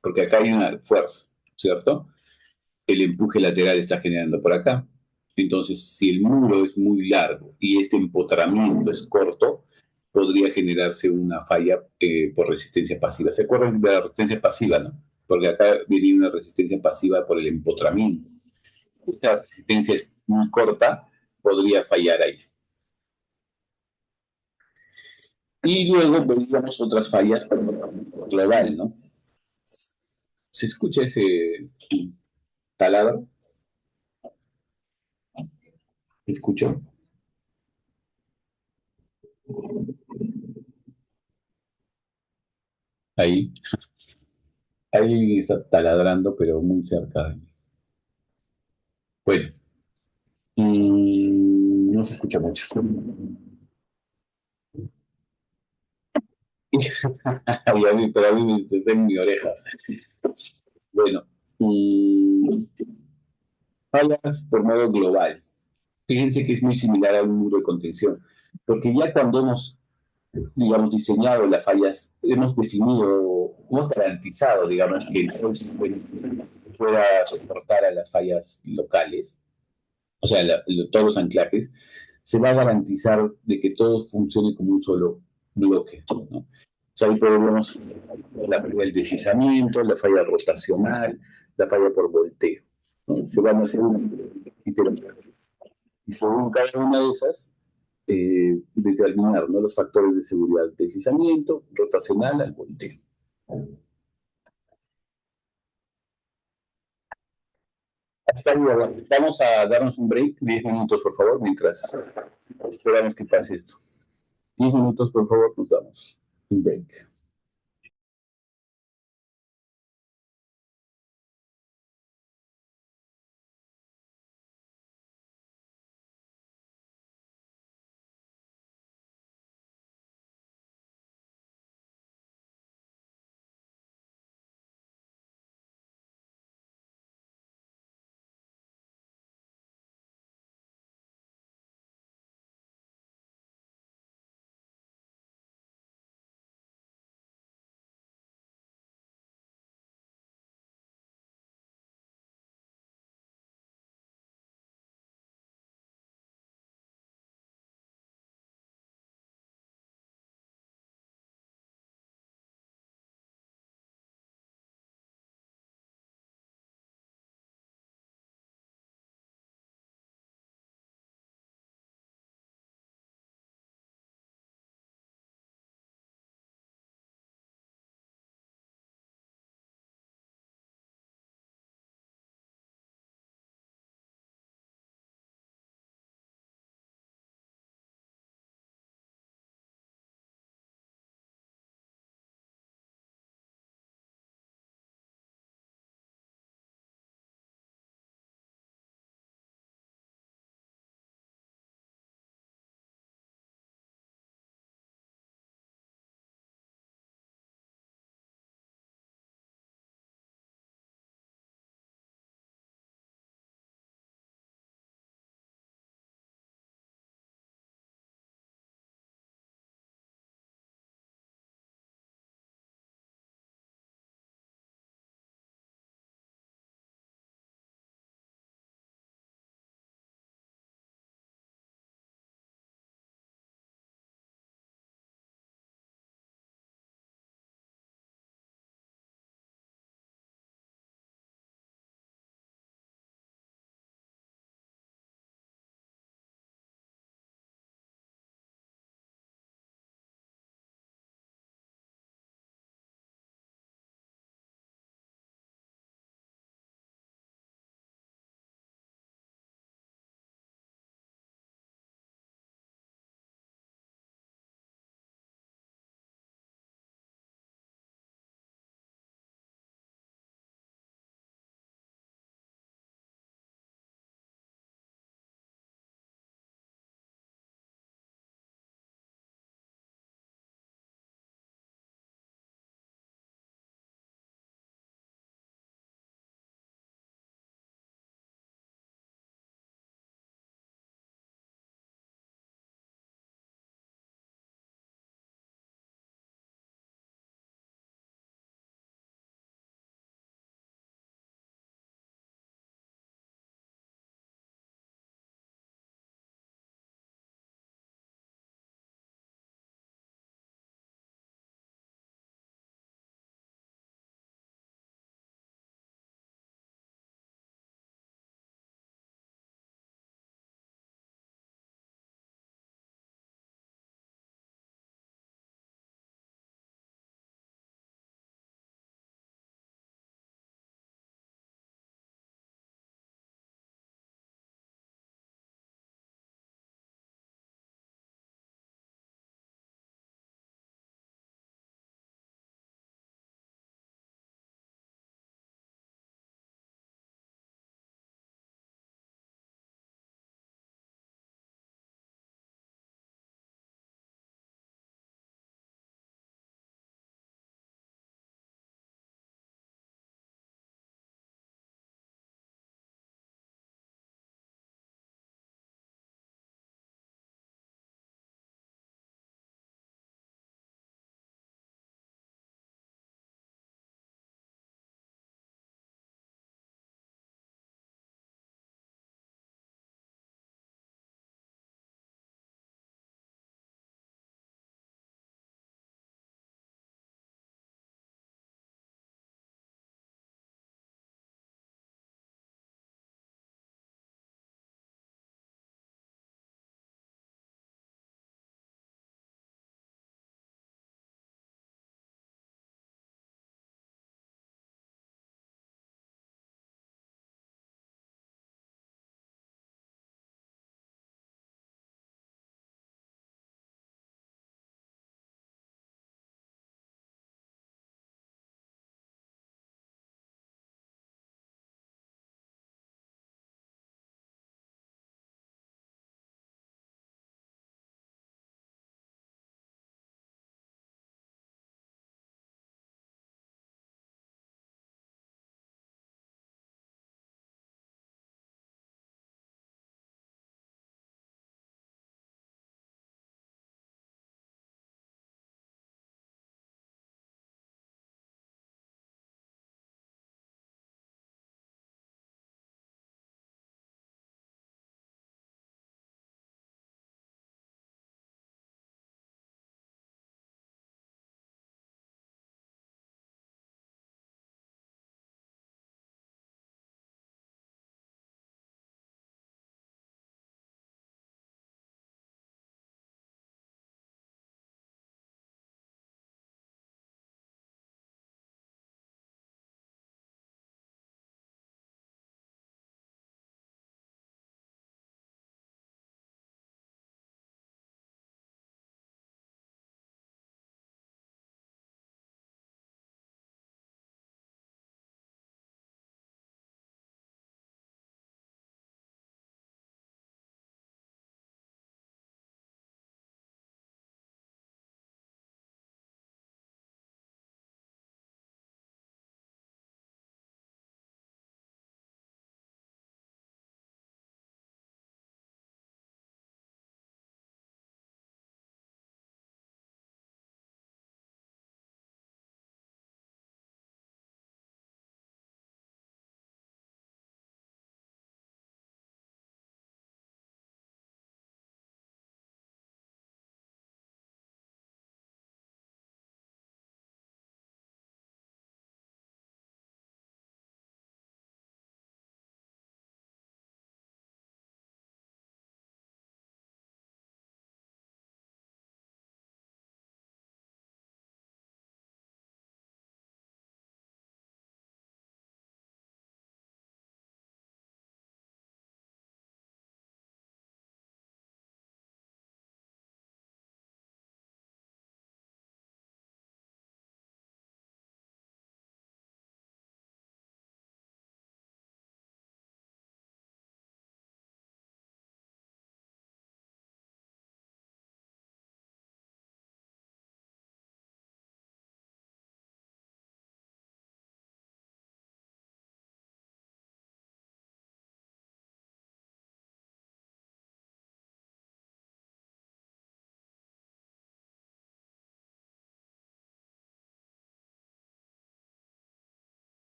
S1: Porque acá hay una fuerza, ¿cierto? El empuje lateral está generando por acá. Entonces, si el muro es muy largo y este empotramiento es corto, podría generarse una falla por resistencia pasiva. ¿Se acuerdan de la resistencia pasiva, no? Porque acá viene una resistencia pasiva por el empotramiento. Esta resistencia es muy corta, podría fallar ahí. Y luego veríamos otras fallas global, ¿no? ¿Se escucha ese taladro? ¿Se escuchó? Ahí. Ahí está taladrando, pero muy cerca de mí. Bueno, no se escucha mucho. Pero a mí me está en mi oreja. Bueno, mm, fallas por modo global. Fíjense que es muy similar a un muro de contención, porque ya cuando hemos, digamos, diseñado las fallas, hemos definido, hemos garantizado, digamos, que el sol pueda soportar a las fallas locales, o sea, todos los anclajes, se va a garantizar de que todo funcione como un solo bloque, ¿no? O sea, ahí podemos la falla del deslizamiento, la falla rotacional, la falla por volteo, ¿no? Se van a hacer y según cada una de esas, determinar, ¿no?, los factores de seguridad, deslizamiento, rotacional al volteo. Hasta ahí, vamos a darnos un break, 10 minutos por favor, mientras esperamos que pase esto. 10 minutos por favor, nos damos un break.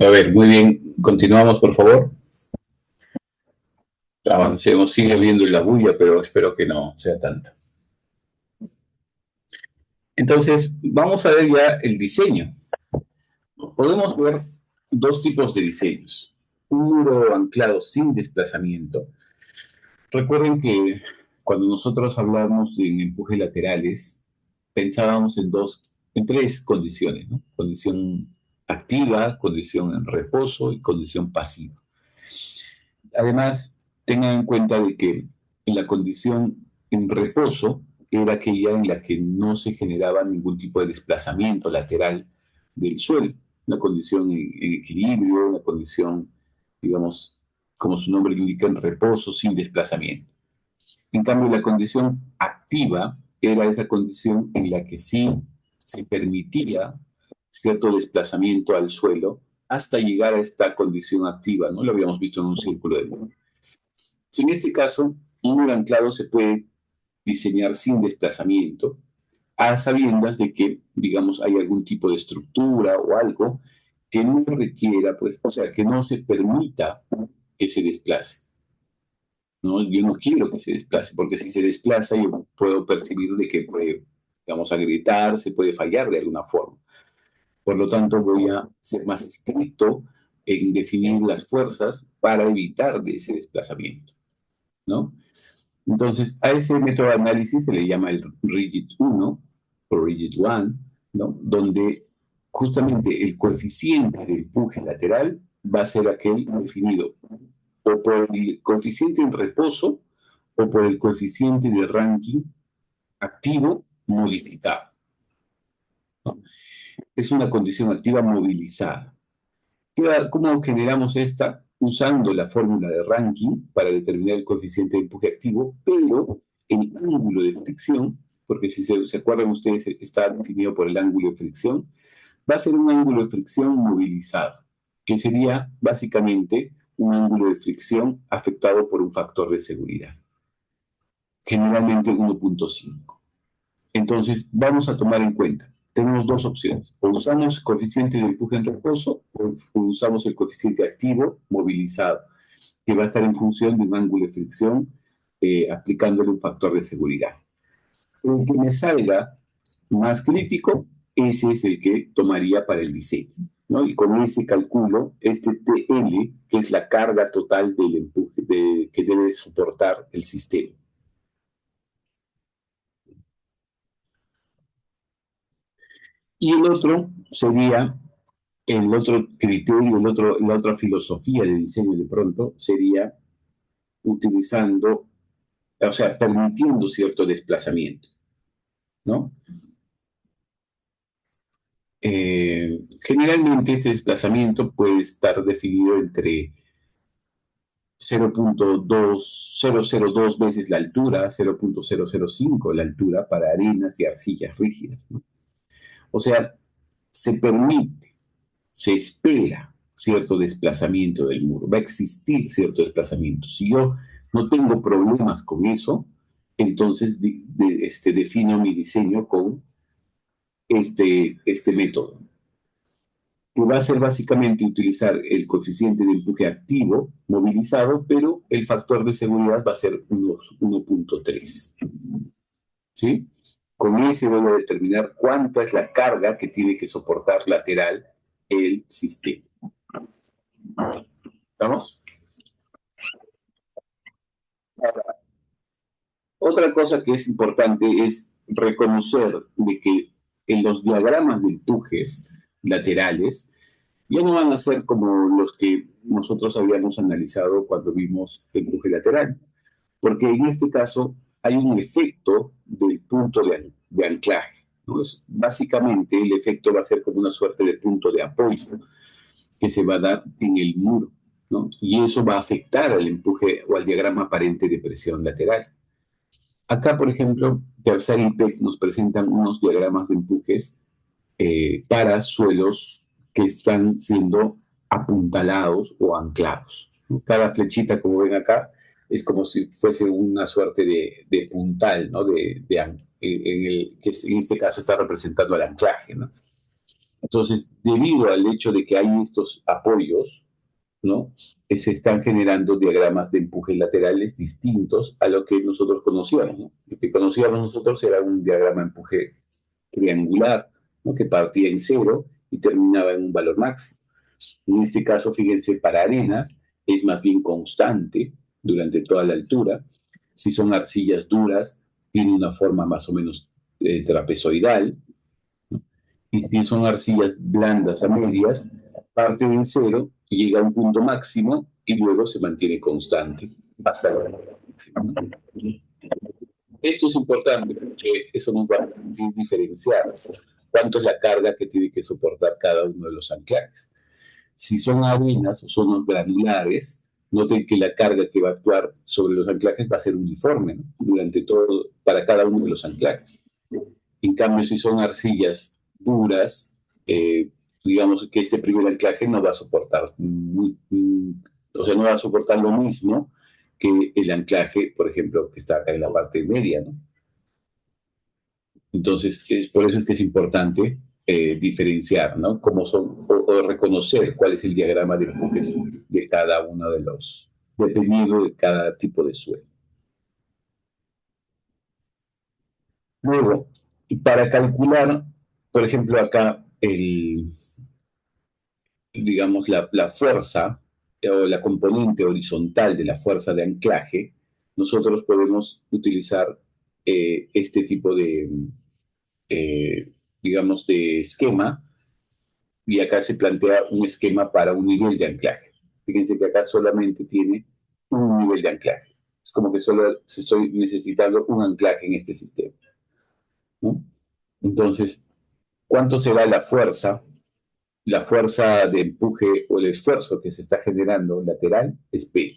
S1: A ver, muy bien. Continuamos, por favor. Avancemos. Sigue habiendo la bulla, pero espero que no sea tanta. Entonces, vamos a ver ya el diseño. Podemos ver dos tipos de diseños. Un muro anclado sin desplazamiento. Recuerden que cuando nosotros hablamos de empuje laterales, pensábamos en tres condiciones, ¿no? Condición activa, condición en reposo y condición pasiva. Además, tengan en cuenta de que la condición en reposo era aquella en la que no se generaba ningún tipo de desplazamiento lateral del suelo, una condición en equilibrio, una condición, digamos, como su nombre lo indica, en reposo, sin desplazamiento. En cambio, la condición activa era esa condición en la que sí se permitía cierto desplazamiento al suelo hasta llegar a esta condición activa, ¿no? Lo habíamos visto en un círculo de luz. En este caso, un muro anclado se puede diseñar sin desplazamiento, a sabiendas de que, digamos, hay algún tipo de estructura o algo que no requiera, pues, o sea, que no se permita que se desplace. ¿No? Yo no quiero que se desplace, porque si se desplaza yo puedo percibir de que puede, digamos, agrietar, se puede fallar de alguna forma. Por lo tanto, voy a ser más estricto en definir las fuerzas para evitar de ese desplazamiento, ¿no? Entonces, a ese método de análisis se le llama el Rigid 1 o Rigid 1, ¿no? Donde justamente el coeficiente de empuje lateral va a ser aquel definido o por el coeficiente en reposo o por el coeficiente de ranking activo modificado, ¿no? Es una condición activa movilizada. ¿Cómo generamos esta? Usando la fórmula de ranking para determinar el coeficiente de empuje activo, pero el ángulo de fricción, porque si se acuerdan ustedes, está definido por el ángulo de fricción, va a ser un ángulo de fricción movilizado, que sería básicamente un ángulo de fricción afectado por un factor de seguridad, generalmente 1.5. Entonces, vamos a tomar en cuenta, tenemos dos opciones, o usamos coeficiente de empuje en reposo o usamos el coeficiente activo movilizado, que va a estar en función de un ángulo de fricción aplicándole un factor de seguridad. El que me salga más crítico, ese es el que tomaría para el diseño, ¿no? Y con ese calculo, este TL, que es la carga total del empuje que debe soportar el sistema. Y el otro sería, el otro criterio, la otra filosofía de diseño de pronto sería utilizando, o sea, permitiendo cierto desplazamiento, ¿no? Generalmente este desplazamiento puede estar definido entre 0.2002 veces la altura, 0.005 la altura para arenas y arcillas rígidas, ¿no? O sea, se permite, se espera cierto desplazamiento del muro, va a existir cierto desplazamiento. Si yo no tengo problemas con eso, entonces defino mi diseño con este método, que va a ser básicamente utilizar el coeficiente de empuje activo movilizado, pero el factor de seguridad va a ser 1.3. ¿Sí? Con ese voy a determinar cuánta es la carga que tiene que soportar lateral el sistema. ¿Estamos? Otra cosa que es importante es reconocer de que en los diagramas de empujes laterales ya no van a ser como los que nosotros habíamos analizado cuando vimos el empuje lateral, porque en este caso hay un efecto del punto de anclaje, ¿no? Básicamente el efecto va a ser como una suerte de punto de apoyo que se va a dar en el muro, ¿no? Y eso va a afectar al empuje o al diagrama aparente de presión lateral. Acá, por ejemplo, Terza y PEC nos presentan unos diagramas de empujes para suelos que están siendo apuntalados o anclados, ¿no? Cada flechita, como ven acá, es como si fuese una suerte de puntal, ¿no? Que en este caso está representando el anclaje, ¿no? Entonces, debido al hecho de que hay estos apoyos, ¿no? Se están generando diagramas de empuje laterales distintos a lo que nosotros conocíamos, ¿no? Lo que conocíamos nosotros era un diagrama de empuje triangular, ¿no? Que partía en cero y terminaba en un valor máximo. En este caso, fíjense, para arenas es más bien constante durante toda la altura. Si son arcillas duras, tiene una forma más o menos trapezoidal. Y si son arcillas blandas a medias, parte en cero, llega a un punto máximo y luego se mantiene constante hasta el máximo. Esto es importante porque eso nos va a permitir diferenciar cuánto es la carga que tiene que soportar cada uno de los anclajes. Si son arenas o son granulares, noten que la carga que va a actuar sobre los anclajes va a ser uniforme, ¿no? Durante todo, para cada uno de los anclajes. En cambio, si son arcillas duras, digamos que este primer anclaje no va a soportar, o sea, no va a soportar lo mismo que el anclaje, por ejemplo, que está acá en la parte media, ¿no? Entonces, por eso es que es importante diferenciar, ¿no? Cómo son, o reconocer cuál es el diagrama de empujes de cada uno de los, dependiendo de cada tipo de suelo. Luego, para calcular, por ejemplo, acá digamos, la fuerza o la componente horizontal de la fuerza de anclaje, nosotros podemos utilizar este tipo eh, digamos, de esquema, y acá se plantea un esquema para un nivel de anclaje. Fíjense que acá solamente tiene un nivel de anclaje. Es como que solo estoy necesitando un anclaje en este sistema, ¿no? Entonces, ¿cuánto será la fuerza de empuje o el esfuerzo que se está generando lateral? Es P.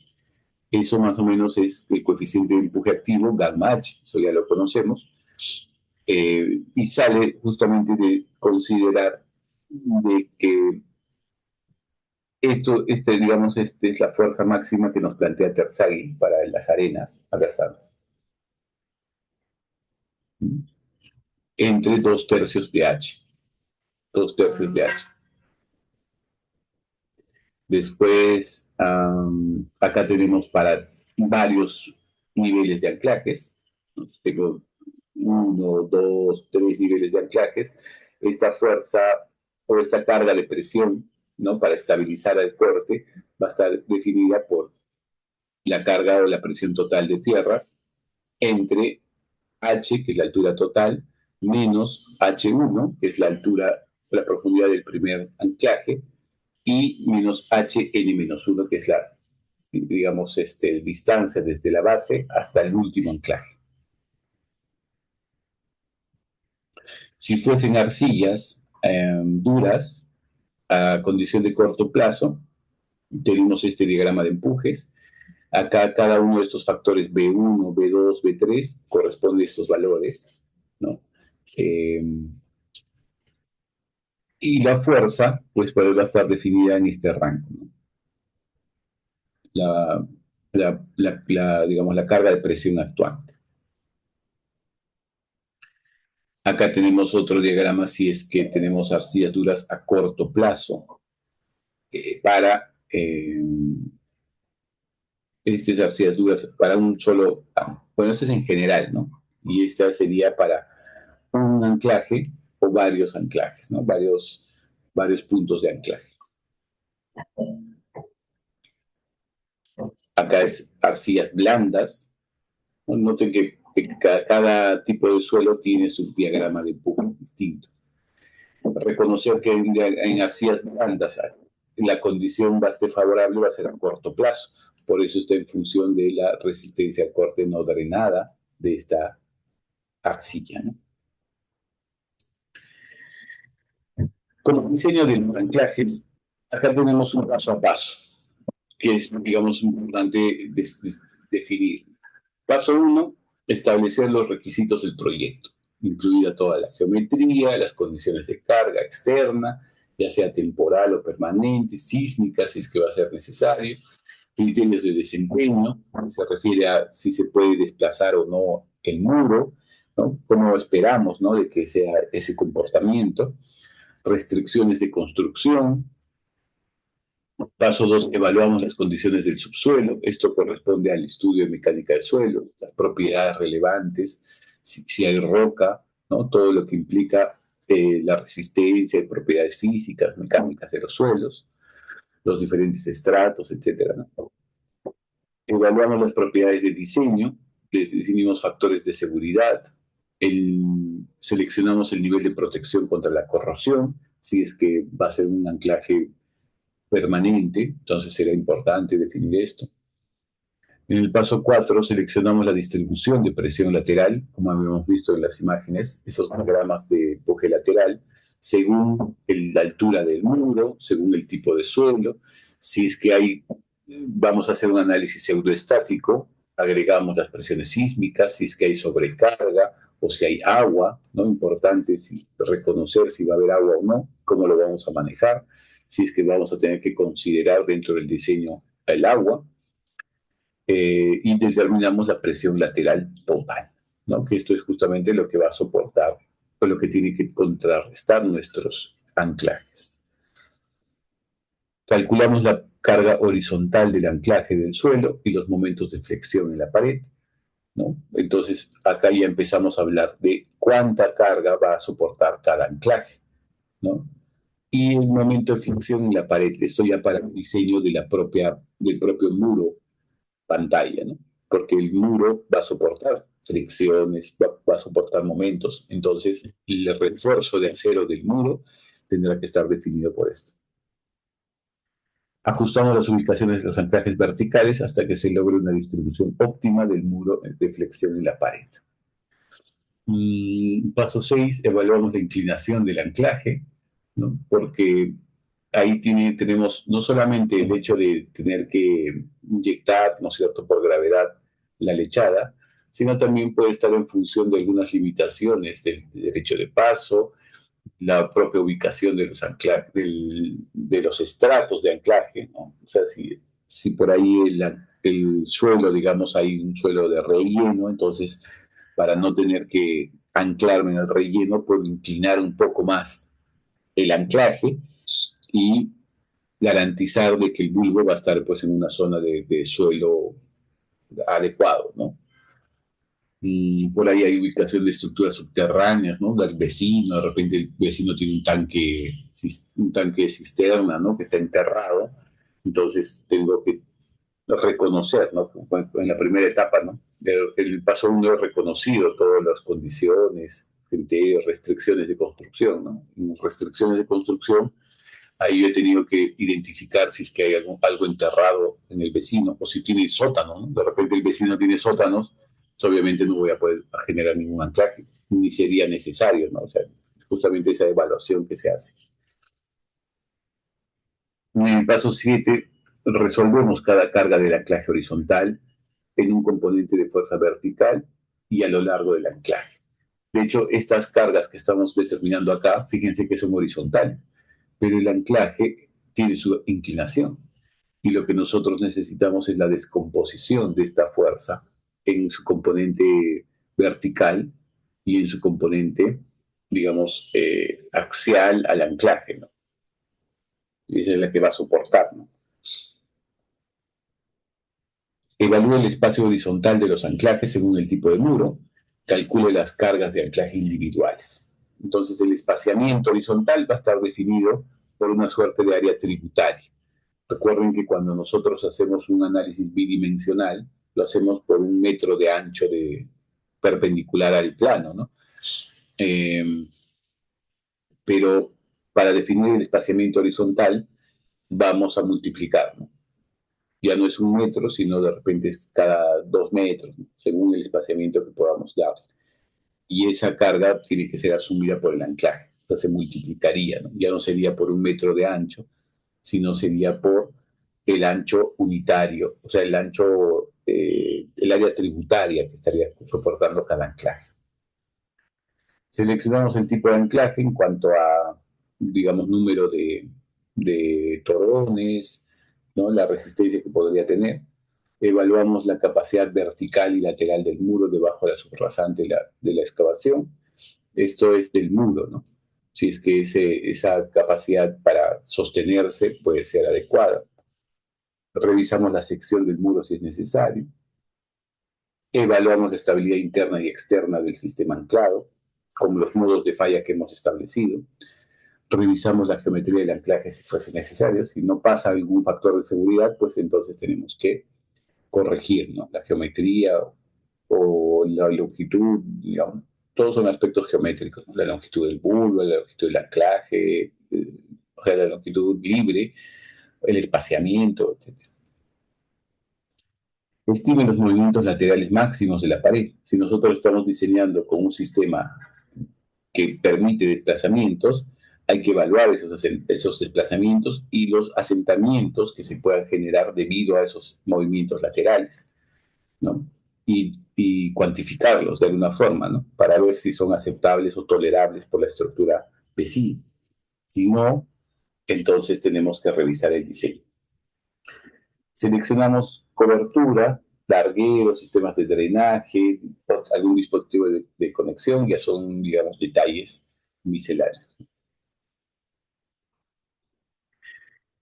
S1: Eso más o menos es el coeficiente de empuje activo, gamma H, eso ya lo conocemos, y sale justamente de considerar de que digamos, es la fuerza máxima que nos plantea Terzaghi para las arenas, acá estamos, entre 2 tercios de H, 2 tercios de H. Después, acá tenemos para varios niveles de anclajes. Tengo 1, 2, 3 niveles de anclajes. Esta fuerza o esta carga de presión, ¿no? Para estabilizar el corte va a estar definida por la carga o la presión total de tierras entre H, que es la altura total, menos H1, que es la altura, la profundidad del primer anclaje, y menos HN-1, que es la, digamos, distancia desde la base hasta el último anclaje. Si fuesen arcillas duras, a condición de corto plazo, tenemos este diagrama de empujes. Acá cada uno de estos factores B1, B2, B3 corresponde a estos valores, ¿no? Eh, y la fuerza, pues, va a estar definida en este rango, ¿no? La, digamos, la carga de presión actuante. Acá tenemos otro diagrama si es que tenemos arcillas duras a corto plazo para estas arcillas duras para un solo, bueno, esto es en general, ¿no? Y esta sería para un anclaje o varios anclajes, ¿no? Varios puntos de anclaje. Acá es arcillas blandas. Noten que cada tipo de suelo tiene su diagrama de empuje distinto. Reconocer que en arcillas blandas la condición va a ser favorable, va a ser a corto plazo. Por eso está en función de la resistencia al corte no drenada de esta arcilla, ¿no? Como diseño de los anclajes, acá tenemos un paso a paso, que es, digamos, importante definir. Paso 1, establecer los requisitos del proyecto, incluida toda la geometría, las condiciones de carga externa, ya sea temporal o permanente, sísmica, si es que va a ser necesario, criterios de desempeño, se refiere a si se puede desplazar o no el muro, ¿no? Cómo esperamos, ¿no? De que sea ese comportamiento. restricciones de construcción. Paso 2, evaluamos las condiciones del subsuelo. Esto corresponde al estudio de mecánica del suelo, las propiedades relevantes, si hay roca, ¿no? Todo lo que implica la resistencia y propiedades físicas, mecánicas de los suelos, los diferentes estratos, etcétera, ¿no? Evaluamos las propiedades de diseño, definimos factores de seguridad, seleccionamos el nivel de protección contra la corrosión, si es que va a ser un anclaje permanente, entonces será importante definir esto. En el paso 4 seleccionamos la distribución de presión lateral, como habíamos visto en las imágenes, esos diagramas de empuje lateral, según la altura del muro, según el tipo de suelo. Si es que vamos a hacer un análisis pseudoestático, agregamos las presiones sísmicas, si es que hay sobrecarga o si hay agua, ¿no? Importante reconocer si va a haber agua o no, cómo lo vamos a manejar, si es que vamos a tener que considerar dentro del diseño el agua, y determinamos la presión lateral total, ¿no? Que esto es justamente lo que va a soportar o lo que tiene que contrarrestar nuestros anclajes. Calculamos la carga horizontal del anclaje del suelo y los momentos de flexión en la pared, ¿no? Entonces, acá ya empezamos a hablar de cuánta carga va a soportar cada anclaje, ¿no? Y el momento de flexión en la pared, esto ya para el diseño del propio muro pantalla, ¿no? Porque el muro va a soportar fricciones, va a soportar momentos. Entonces, el refuerzo de acero del muro tendrá que estar definido por esto. Ajustamos las ubicaciones de los anclajes verticales hasta que se logre una distribución óptima del muro de flexión en la pared. Paso 6, evaluamos la inclinación del anclaje, ¿no? Porque ahí tenemos no solamente el hecho de tener que inyectar, ¿no es cierto?, por gravedad la lechada, sino también puede estar en función de algunas limitaciones del derecho de paso, la propia ubicación de los, de los estratos de anclaje, ¿no? O sea, si por ahí el suelo, digamos, hay un suelo de relleno, entonces para no tener que anclarme en el relleno, puedo inclinar un poco más el anclaje y garantizar de que el bulbo va a estar pues en una zona de suelo adecuado, ¿no? Y por ahí hay ubicación de estructuras subterráneas, ¿no? Del vecino, de repente el vecino tiene un tanque de cisterna, ¿no? Que está enterrado, entonces tengo que reconocer, ¿no? En la primera etapa, ¿no? El paso uno es reconocido todas las condiciones, criterios, restricciones de construcción, ¿no? En restricciones de construcción, ahí yo he tenido que identificar si es que hay algo enterrado en el vecino o si tiene sótano, ¿no? De repente el vecino tiene sótanos, pues obviamente no voy a poder generar ningún anclaje, ni sería necesario, ¿no? O sea, justamente esa evaluación que se hace. En el paso 7 resolvemos cada carga del anclaje horizontal en un componente de fuerza vertical y a lo largo del anclaje. De hecho, estas cargas que estamos determinando acá, fíjense que son horizontales, pero el anclaje tiene su inclinación. Y lo que nosotros necesitamos es la descomposición de esta fuerza en su componente vertical y en su componente, digamos, axial al anclaje, ¿no? Y esa es la que va a soportar, ¿no? Evalúe el espacio horizontal de los anclajes según el tipo de muro, calcule las cargas de anclaje individuales. Entonces el espaciamiento horizontal va a estar definido por una suerte de área tributaria. Recuerden que cuando nosotros hacemos un análisis bidimensional, lo hacemos por un metro de ancho perpendicular al plano, ¿no? Eh, pero para definir el espaciamiento horizontal vamos a multiplicar, ¿no? Ya no es un metro, sino de repente es cada 2 metros, ¿no? Según el espaciamiento que podamos dar. Y esa carga tiene que ser asumida por el anclaje. Entonces se multiplicaría, ¿no? Ya no sería por un metro de ancho, sino sería por el ancho unitario, o sea, el área tributaria que estaría soportando cada anclaje. Seleccionamos el tipo de anclaje en cuanto a, digamos, número de torones, ¿no? La resistencia que podría tener. Evaluamos la capacidad vertical y lateral del muro debajo de la subrasante de la excavación. Esto es del muro, ¿no? si es que esa capacidad para sostenerse puede ser adecuada. Revisamos la sección del muro si es necesario. Evaluamos la estabilidad interna y externa del sistema anclado, con los modos de falla que hemos establecido. Revisamos la geometría del anclaje si fuese necesario. Si no pasa algún factor de seguridad, pues entonces tenemos que corregir, ¿no? La geometría o la longitud, digamos, todos son aspectos geométricos, ¿no? La longitud del bulbo, la longitud del anclaje, o sea, la longitud libre, el espaciamiento, etc. Estime los movimientos laterales máximos de la pared. Si nosotros estamos diseñando con un sistema que permite desplazamientos, hay que evaluar esos desplazamientos y los asentamientos que se puedan generar debido a esos movimientos laterales, ¿no? Y cuantificarlos de alguna forma, ¿no? Para ver si son aceptables o tolerables por la estructura vecina. Si no, entonces tenemos que revisar el diseño. Seleccionamos cobertura, largueros, sistemas de drenaje, algún dispositivo de conexión, ya son, digamos, detalles misceláneos.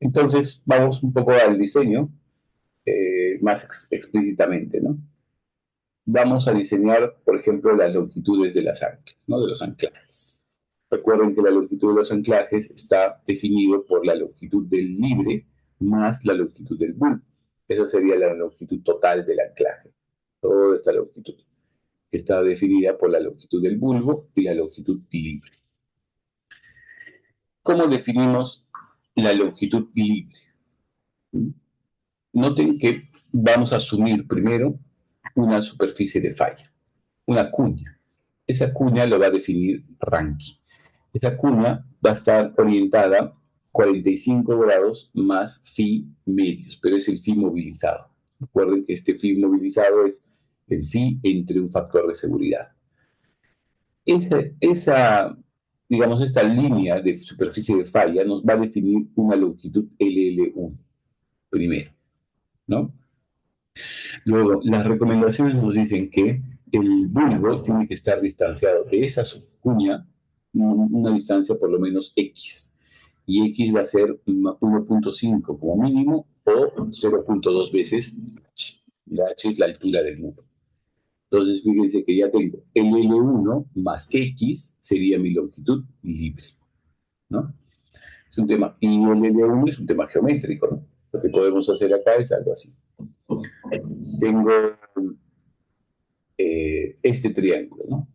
S1: Entonces, vamos un poco al diseño, más explícitamente, ¿no? Vamos a diseñar, por ejemplo, las longitudes de las anclas, ¿no? De los anclajes. Recuerden que la longitud de los anclajes está definido por la longitud del libre más la longitud del bulbo. Esa sería la longitud total del anclaje. Toda esta longitud, que está definida por la longitud del bulbo y la longitud libre. ¿Cómo definimos la longitud libre? Noten que vamos a asumir primero una superficie de falla, una cuña. Esa cuña lo va a definir Rankine. Esa cuña va a estar orientada 45 grados más phi medios, pero es el phi movilizado. Recuerden que este phi movilizado es el phi entre un factor de seguridad. Digamos, esta línea de superficie de falla nos va a definir una longitud LL1 primero, ¿no? Luego, las recomendaciones nos dicen que el bulbo tiene que estar distanciado de esa cuña una distancia por lo menos X. Y X va a ser 1.5 como mínimo o 0.2 veces H. La H es la altura del muro. Entonces, fíjense que ya tengo el L1 más X sería mi longitud libre, ¿no? Es un tema, y el L1 es un tema geométrico, ¿no? Lo que podemos hacer acá es algo así. Tengo este triángulo, ¿no?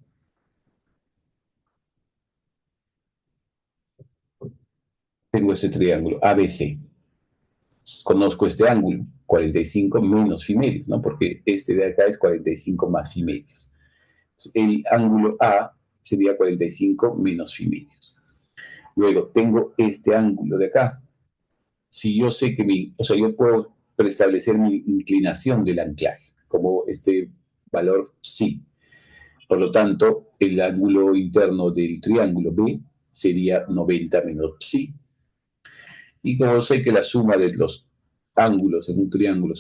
S1: Tengo este triángulo ABC. Conozco este ángulo, 45 menos phi medios, ¿no? Porque este de acá es 45 más phi medios. El ángulo A sería 45 menos phi medios. Luego tengo este ángulo de acá. Si yo sé que o sea, yo puedo preestablecer mi inclinación del anclaje, como este valor psi. Por lo tanto, el ángulo interno del triángulo B sería 90 menos psi. Y como sé que la suma de los ángulos en un triángulo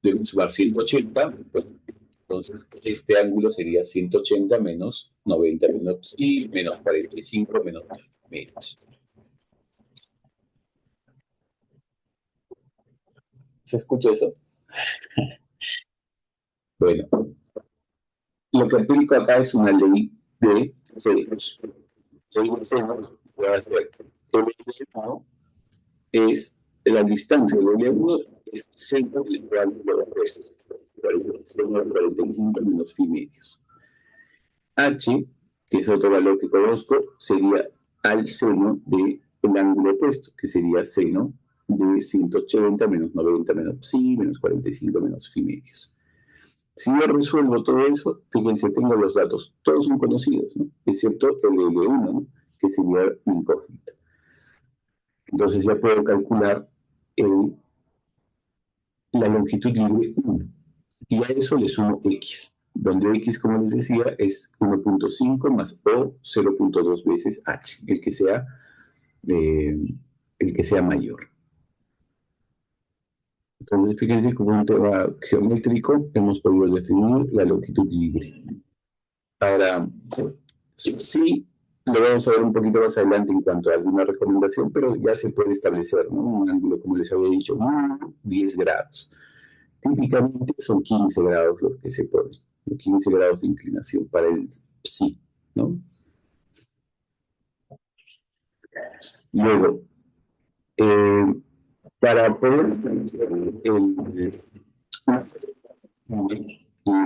S1: deben sumar 180, pues, entonces este ángulo sería 180 menos 90 menos psi menos 45 menos menos. ¿Se escucha eso? Bueno, lo que aplico acá es una ley de ceros. Ley de ceros, L1 es la distancia de L1 es 6 igual a lo opuesto. 45 menos phi medios. H, que es otro valor que conozco, sería al seno del ángulo opuesto, que sería seno de 180 menos 90 menos psi menos 45 menos phi medios. Si yo resuelvo todo eso, fíjense, tengo los datos, todos son conocidos, ¿no? Excepto el L1, ¿no? Que sería incógnito. Entonces ya puedo calcular la longitud libre 1. Y a eso le sumo X, donde X, como les decía, es 1.5 más O 0.2 veces H, eh, el que sea mayor. Entonces, fíjense como un tema geométrico hemos podido definir la longitud libre. Ahora, sí, Lo vamos a ver un poquito más adelante en cuanto a alguna recomendación, pero ya se puede establecer, ¿no? Un ángulo, como les había dicho, 10 grados. Típicamente son 15 grados los que se ponen, 15 grados de inclinación para el psi, ¿no? Luego, eh, para poder establecer el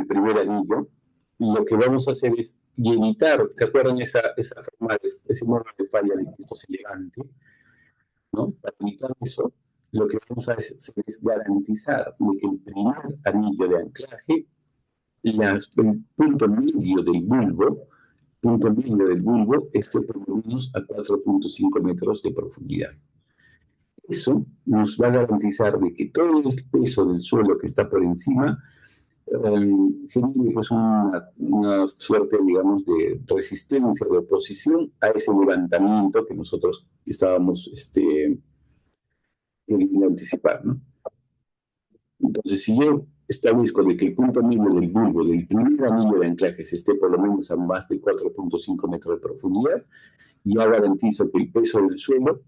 S1: primer anillo, lo que vamos a hacer es evitar, ¿te acuerdan esa forma ese modo de falla de que esto se levante? ¿No? Para evitar eso, lo que vamos a hacer es garantizar de que el primer anillo de anclaje, el punto medio del bulbo esté por lo menos a 4,5 metros de profundidad. Eso nos va a garantizar de que todo el peso del suelo que está por encima genere pues una suerte, digamos, de resistencia, de oposición a ese levantamiento que nosotros estábamos queriendo anticipar, ¿no? Entonces, si yo establezco de que el punto medio del bulbo del primer anillo de anclaje se esté por lo menos a más de 4,5 metros de profundidad, ya garantizo que el peso del suelo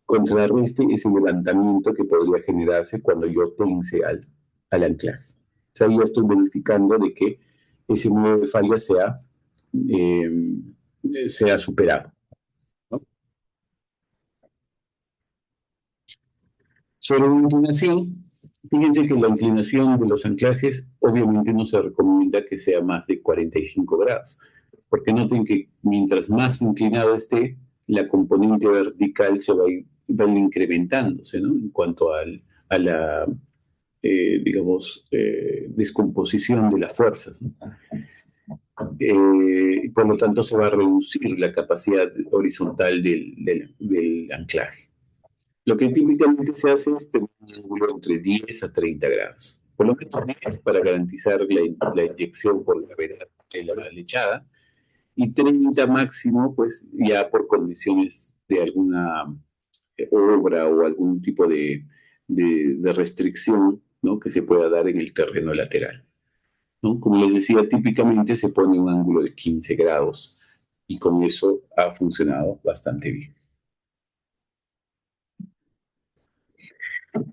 S1: contrarreste ese levantamiento que podría generarse cuando yo tense al anclaje. O sea, yo estoy verificando de que ese número de falla eh, sea superado, ¿no? Sobre la inclinación, fíjense que la inclinación de los anclajes obviamente no se recomienda que sea más de 45 grados, porque noten que mientras más inclinado esté, la componente vertical va a ir incrementándose, ¿no? En cuanto a la, digamos, descomposición de las fuerzas, ¿no? Por lo tanto, se va a reducir la capacidad horizontal del anclaje. Lo que típicamente se hace es tener un ángulo entre 10 a 30 grados. Por lo menos 10 para garantizar la inyección por gravedad de la lechada y 30 máximo, pues ya por condiciones de alguna obra o algún tipo de restricción, ¿no? Que se pueda dar en el terreno lateral, ¿no? Como les decía, típicamente se pone un ángulo de 15 grados y con eso ha funcionado bastante bien.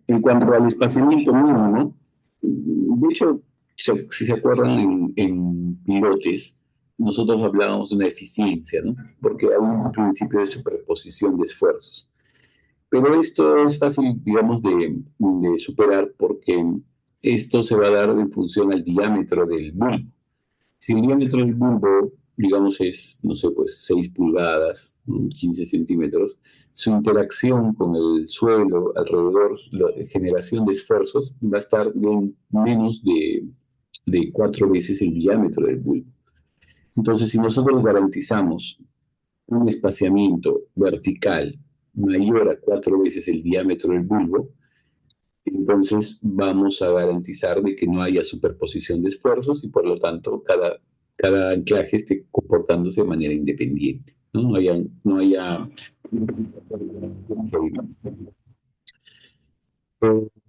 S1: En cuanto al espaciamiento mínimo, de hecho, si se acuerdan en pilotes, nosotros hablábamos de una eficiencia, ¿no? Porque hay un principio de superposición de esfuerzos. Pero esto es fácil, digamos, de superar porque esto se va a dar en función al diámetro del bulbo. Si el diámetro del bulbo, digamos, es, no sé, pues 6 pulgadas, 15 centímetros, su interacción con el suelo alrededor, la generación de esfuerzos, va a estar de menos de 4 veces el diámetro del bulbo. Entonces, si nosotros garantizamos un espaciamiento vertical mayor a 4 veces el diámetro del bulbo, entonces vamos a garantizar de que no haya superposición de esfuerzos y por lo tanto cada anclaje esté comportándose de manera independiente, ¿no? No haya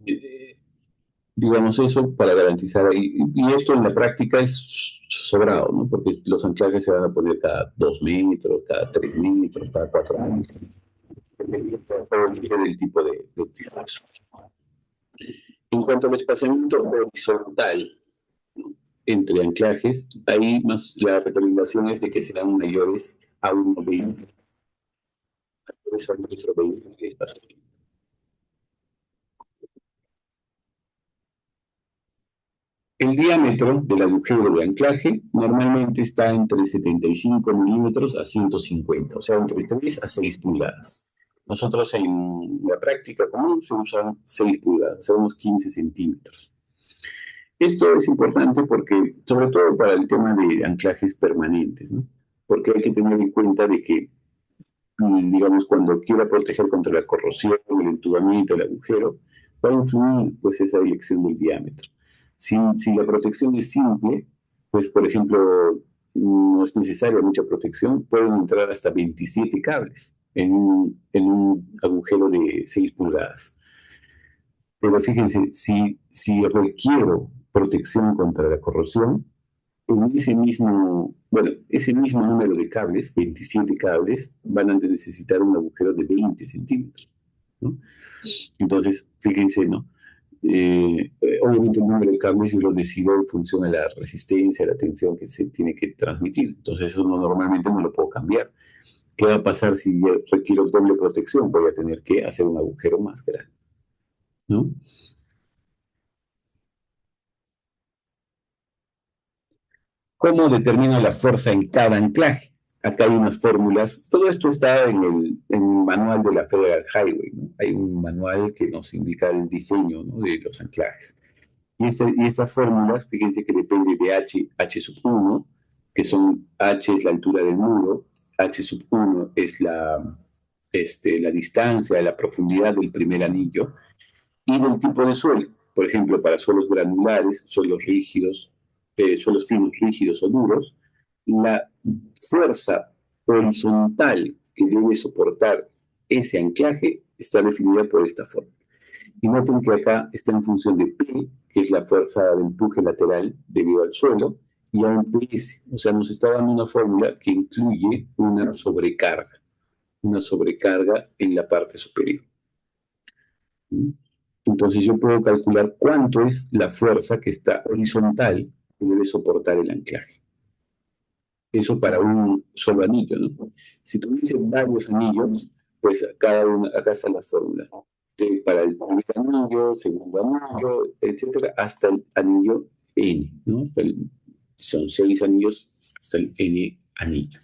S1: eh, digamos eso para garantizar, y esto en la práctica es sobrado, ¿no? Porque los anclajes se van a poner cada 2 metros, cada 3 metros, cada 4 metros, dependiendo del tipo de esfuerzo. En cuanto al espaciamiento horizontal, ¿no? Entre anclajes, ahí más la recomendación es de que sean mayores a 1,20, mayores a 1,20 m de espaciamiento. El diámetro del agujero de anclaje normalmente está entre 75 milímetros a 150, o sea, entre 3 a 6 pulgadas. Nosotros en la práctica común se usan 6 pulgadas, o sea, unos 15 centímetros. Esto es importante porque, sobre todo para el tema de anclajes permanentes, ¿no? Porque hay que tener en cuenta de que, digamos, cuando quiera proteger contra la corrosión, el entubamiento, el agujero, va a influir pues esa elección del diámetro. Si la protección es simple, pues por ejemplo, no es necesaria mucha protección, pueden entrar hasta 27 cables en un agujero de 6 pulgadas. Pero fíjense, si requiero protección contra la corrosión, En ese mismo, bueno, ese mismo número de cables, 27 cables, van a necesitar un agujero de 20 centímetros, ¿no? Entonces, fíjense, ¿no? Obviamente el número de cables yo lo decido en función de la resistencia, la tensión que se tiene que transmitir. Entonces, eso no, normalmente no lo puedo cambiar. ¿Qué va a pasar si yo requiero doble protección? Voy a tener que hacer un agujero más grande, ¿no? ¿Cómo determino la fuerza en cada anclaje? Acá hay unas fórmulas. Todo esto está en el manual de la Federal Highway, ¿no? Hay un manual que nos indica el diseño, ¿no?, de los anclajes. Y estas fórmulas, fíjense que depende de H sub uno, que son H es la altura del muro, H sub uno es la distancia, la profundidad del primer anillo, y del tipo de suelo. Por ejemplo, para suelos granulares, suelos rígidos, suelos finos, rígidos o duros, la fuerza horizontal que debe soportar ese anclaje está definida por esta forma. Y noten que acá está en función de P, que es la fuerza de empuje lateral debido al suelo, y a S. O sea, nos está dando una fórmula que incluye una sobrecarga en la parte superior. Entonces yo puedo calcular cuánto es la fuerza que está horizontal que debe soportar el anclaje. Eso para un solo anillo, ¿no? Si tuviese varios anillos, pues acá están las fórmulas. Para el primer anillo, segundo anillo, etcétera, hasta el anillo N, ¿no? Son 6 anillos hasta el N anillo,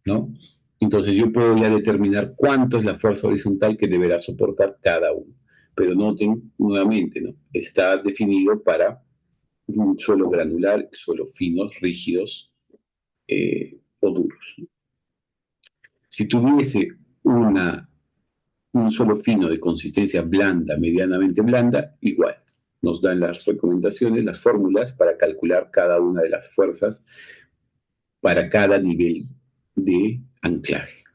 S1: ¿no? Entonces yo puedo ya determinar cuánto es la fuerza horizontal que deberá soportar cada uno. Pero noten nuevamente, ¿no? Está definido para un suelo granular, suelo finos, rígidos o duros. Si tuviese un suelo fino de consistencia blanda, medianamente blanda, igual. Nos dan las recomendaciones, las fórmulas para calcular cada una de las fuerzas para cada nivel de anclaje.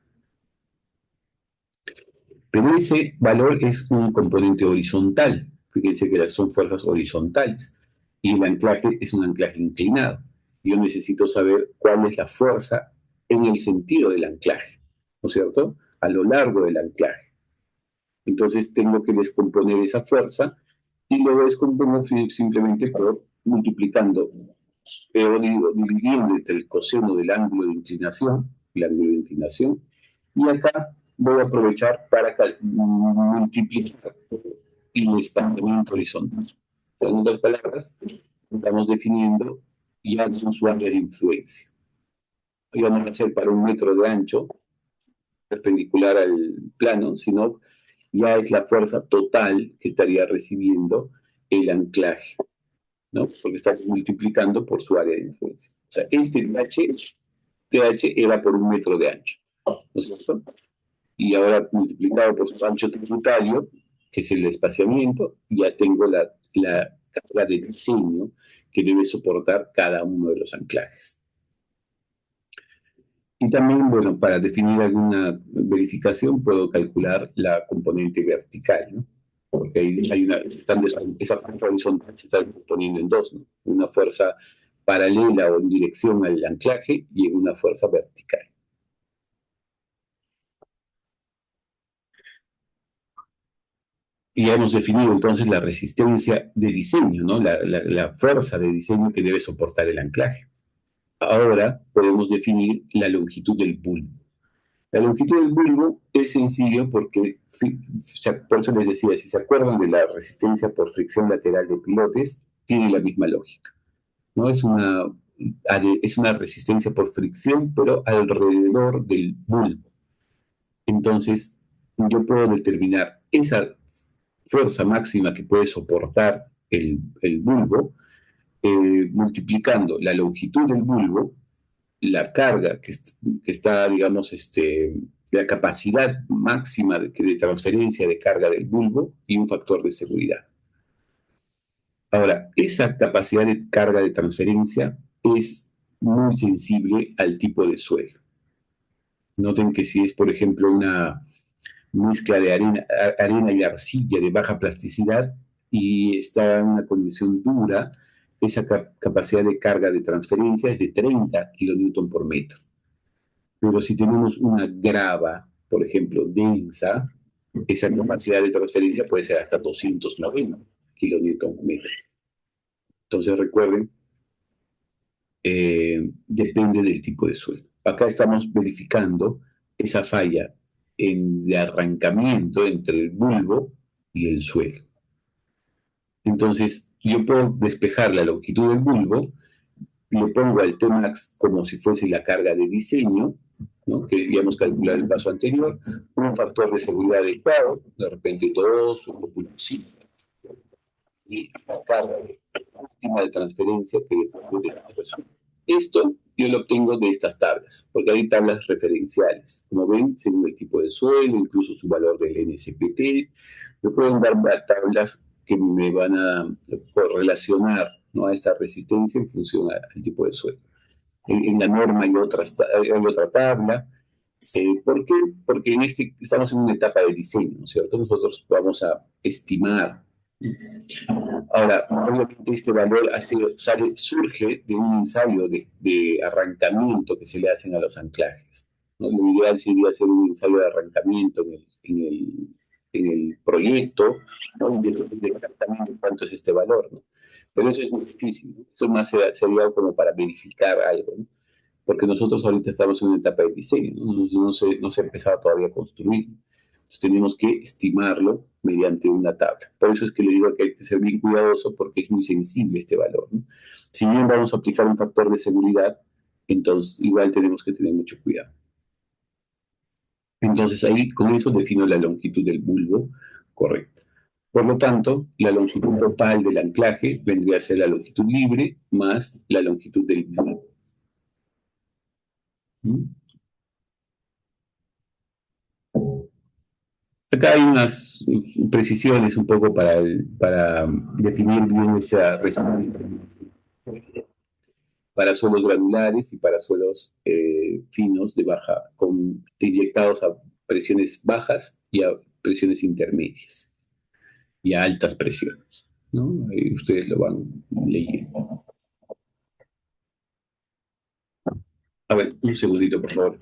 S1: Pero ese valor es un componente horizontal. Fíjense que son fuerzas horizontales. Y el anclaje es un anclaje inclinado. Yo necesito saber cuál es la fuerza en el sentido del anclaje, ¿no es cierto? A lo largo del anclaje. Entonces tengo que descomponer esa fuerza y luego descompongo simplemente por multiplicando, dividiendo entre el coseno del ángulo de inclinación, el ángulo de inclinación, y acá voy a aprovechar para multiplicar el espaciamiento horizontal. En otras palabras, estamos definiendo ya un su área de influencia. Hoy vamos a hacer para 1 metro de ancho, perpendicular al plano, sino ya es la fuerza total que estaría recibiendo el anclaje, ¿no? Porque está multiplicando por su área de influencia. O sea, este TH era por 1 metro de ancho, ¿no es cierto? Y ahora multiplicado por su ancho tributario, que es el espaciamiento, ya tengo la carga de diseño que debe soportar cada uno de los anclajes. Y también, bueno, para definir alguna verificación puedo calcular la componente vertical, ¿no? Porque esa fuerza horizontal se está poniendo en dos, ¿no? Una fuerza paralela o en dirección al anclaje y una fuerza vertical. Y ya hemos definido entonces la resistencia de diseño, ¿no? La fuerza de diseño que debe soportar el anclaje. Ahora podemos definir la longitud del bulbo. La longitud del bulbo es sencillo porque, por eso les decía, si se acuerdan de la resistencia por fricción lateral de pilotes, tiene la misma lógica, ¿no? Es una resistencia por fricción, pero alrededor del bulbo. Entonces, yo puedo determinar esa fuerza máxima que puede soportar el bulbo, multiplicando la longitud del bulbo, la carga que está, digamos, la capacidad máxima de transferencia de carga del bulbo y un factor de seguridad. Ahora, esa capacidad de carga de transferencia es muy sensible al tipo de suelo. Noten que si es, por ejemplo, una mezcla de arena y arcilla de baja plasticidad, y está en una condición dura, esa capacidad de carga de transferencia es de 30 kilonewton por metro. Pero si tenemos una grava, por ejemplo, densa, esa capacidad de transferencia puede ser hasta 290 kilonewton por metro. Entonces recuerden, depende del tipo de suelo. Acá estamos verificando esa falla en el arrancamiento entre el bulbo y el suelo. Entonces, yo puedo despejar la longitud del bulbo, le pongo al Tmax como si fuese la carga de diseño, ¿no? Que habíamos calculado en el paso anterior, un factor de seguridad adecuado, de repente 2 o 1.5, y la carga última de transferencia que depende de la persona. Esto yo lo obtengo de estas tablas, porque hay tablas referenciales. Como ven, según el tipo de suelo, incluso su valor del NSPT, me pueden dar tablas que me van a correlacionar, ¿no?, a esta resistencia en función al tipo de suelo. En la norma hay otra tabla. ¿Por qué? Porque estamos en una etapa de diseño, ¿no es cierto? Nosotros vamos a estimar. Ahora, obviamente este valor surge de un ensayo de arrancamiento que se le hacen a los anclajes, ¿no? Lo ideal sería hacer un ensayo de arrancamiento en el proyecto, ¿no? Y de exactamente cuánto es este valor, ¿no? Pero eso es muy difícil, ¿no? Eso más sería como para verificar algo, ¿no? Porque nosotros ahorita estamos en una etapa de diseño, no se ha empezado todavía a construir. Entonces tenemos que estimarlo mediante una tabla. Por eso es que le digo que hay que ser bien cuidadoso porque es muy sensible este valor, ¿no? Si bien vamos a aplicar un factor de seguridad, entonces igual tenemos que tener mucho cuidado. Entonces ahí con eso defino la longitud del bulbo correcta. Por lo tanto, la longitud total del anclaje vendría a ser la longitud libre más la longitud del bulbo. ¿Mm? Acá hay unas precisiones un poco para definir bien esa resistencia para suelos granulares y para suelos finos de baja, inyectados a presiones bajas y a presiones intermedias y a altas presiones, ¿no? Ahí ustedes lo van leyendo. A ver, un segundito, por favor.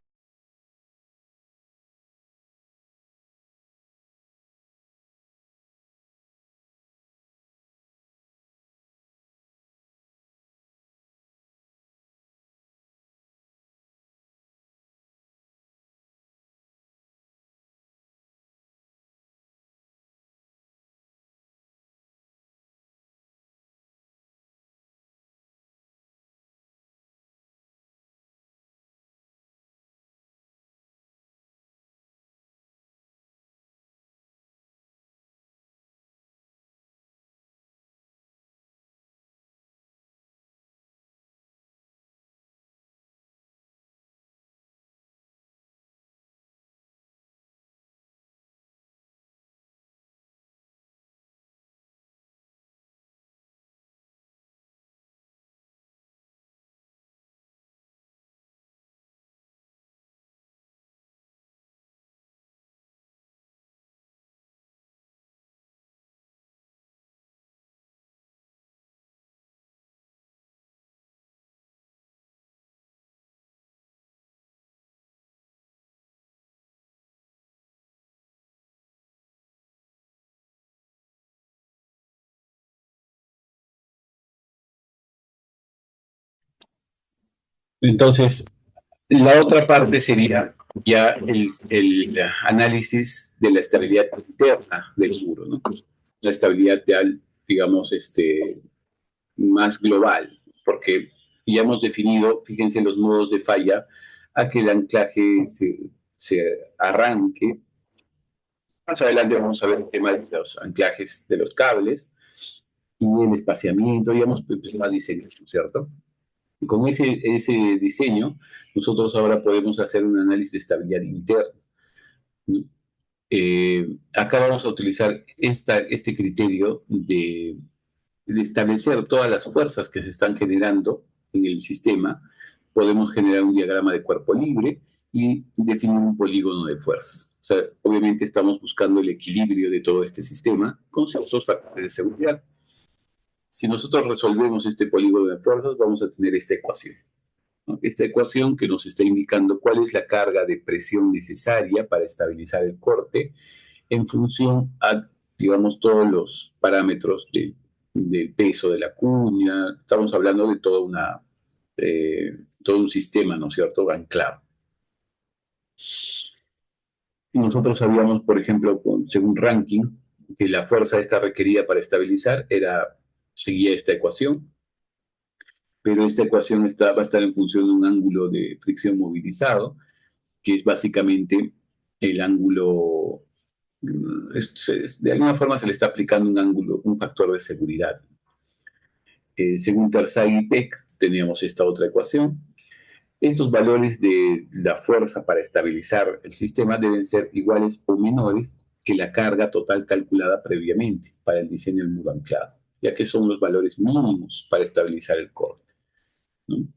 S1: Entonces, la otra parte sería ya el análisis de la estabilidad interna del muro, ¿no? La estabilidad de, digamos, más global, porque ya hemos definido, fíjense, los modos de falla a que el anclaje se arranque. Más adelante vamos a ver el tema de los anclajes de los cables y el espaciamiento, ya hemos empezado a diseñar, ¿cierto? Y con ese diseño, nosotros ahora podemos hacer un análisis de estabilidad interna, ¿no? Acá vamos a utilizar este criterio de establecer todas las fuerzas que se están generando en el sistema. Podemos generar un diagrama de cuerpo libre y definir un polígono de fuerzas. O sea, obviamente estamos buscando el equilibrio de todo este sistema con ciertos factores de seguridad. Si nosotros resolvemos este polígono de fuerzas, vamos a tener esta ecuación, ¿no? Esta ecuación que nos está indicando cuál es la carga de presión necesaria para estabilizar el corte en función a, digamos, todos los parámetros del peso de la cuña. Estamos hablando de todo un sistema, ¿no es cierto?, anclado. Y nosotros sabíamos, por ejemplo, según Ranking, que la fuerza esta requerida para estabilizar seguía esta ecuación, pero esta ecuación va a estar en función de un ángulo de fricción movilizado, que es básicamente el ángulo, de alguna forma se le está aplicando un ángulo, un factor de seguridad. Según Terzaghi y Peck, teníamos esta otra ecuación. Estos valores de la fuerza para estabilizar el sistema deben ser iguales o menores que la carga total calculada previamente para el diseño del muro anclado, ya que son los valores mínimos para estabilizar el corte, ¿no?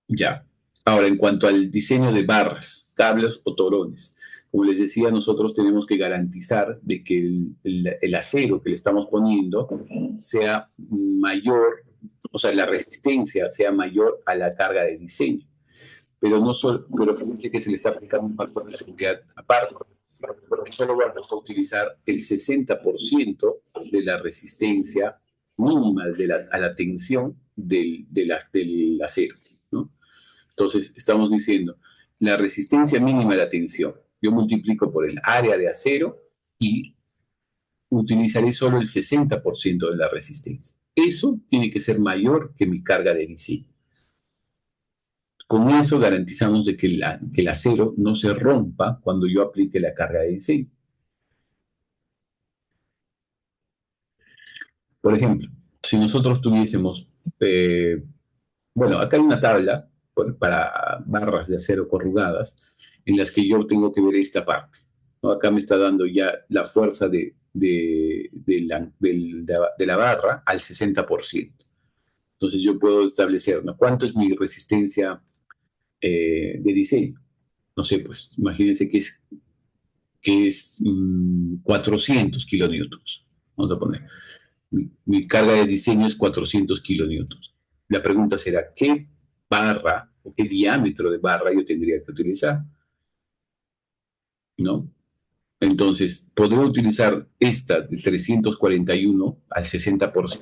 S1: Ya. Ahora, en cuanto al diseño de barras, tablas o torones, como les decía, nosotros tenemos que garantizar de que el acero que le estamos poniendo sea mayor, o sea, la resistencia sea mayor a la carga de diseño. Pero no solo, pero fíjate que se le está aplicando un factor de seguridad aparte, porque solo vamos a utilizar el 60% de la resistencia mínima a la tensión del acero, ¿no? Entonces, estamos diciendo, la resistencia mínima de la tensión, yo multiplico por el área de acero y utilizaré solo el 60% de la resistencia. Eso tiene que ser mayor que mi carga de diseño. Con eso garantizamos de que el acero no se rompa cuando yo aplique la carga de diseño. Por ejemplo, si nosotros tuviésemos, bueno, acá hay una tabla para barras de acero corrugadas en las que yo tengo que ver esta parte, ¿no? Acá me está dando ya la fuerza de la barra al 60%. Entonces yo puedo establecer, ¿no?, cuánto es mi resistencia de diseño. No sé, pues imagínense que es 400 kilonewtons. Vamos a poner. Mi carga de diseño es 400 kilonewtons. La pregunta será, ¿qué barra o qué diámetro de barra yo tendría que utilizar? ¿No? Entonces, podría utilizar esta de 341 al 60%.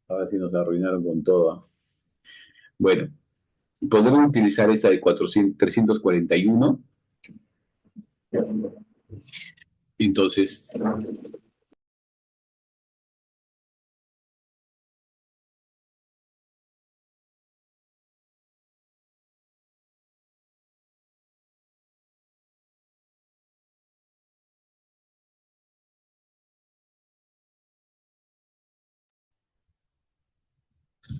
S1: Ahora sí nos arruinaron con todo. Bueno, podemos utilizar esta de 341. Entonces,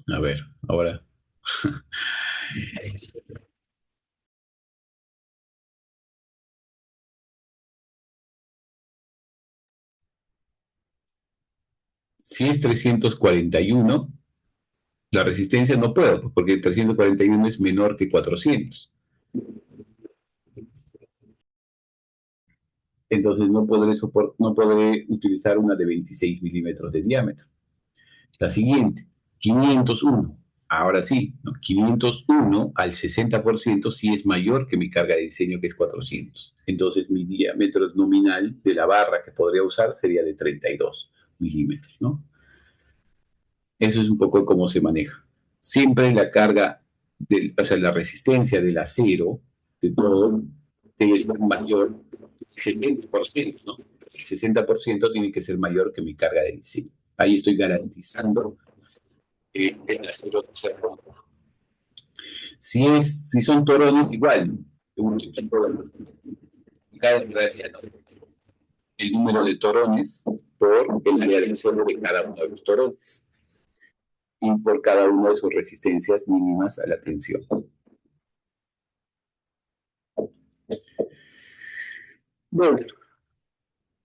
S1: a ver, ahora, si es 341, la resistencia no puedo, porque 341 es menor que 400. Entonces no podré utilizar una de 26 milímetros de diámetro. La siguiente, 501. Ahora sí, ¿no?, 501 al 60% sí es mayor que mi carga de diseño, que es 400. Entonces mi diámetro nominal de la barra que podría usar sería de 32 milímetros, ¿no? Eso es un poco cómo se maneja. Siempre la carga, o sea, la resistencia del acero, de todo, debe ser mayor el 70%, ¿no? El 60% tiene que ser mayor que mi carga de diseño. Ahí estoy garantizando que el acero no se rompa. Si son torones, igual. El número de torones por el área de acero de cada uno de los torones y por cada una de sus resistencias mínimas a la tensión. Bueno,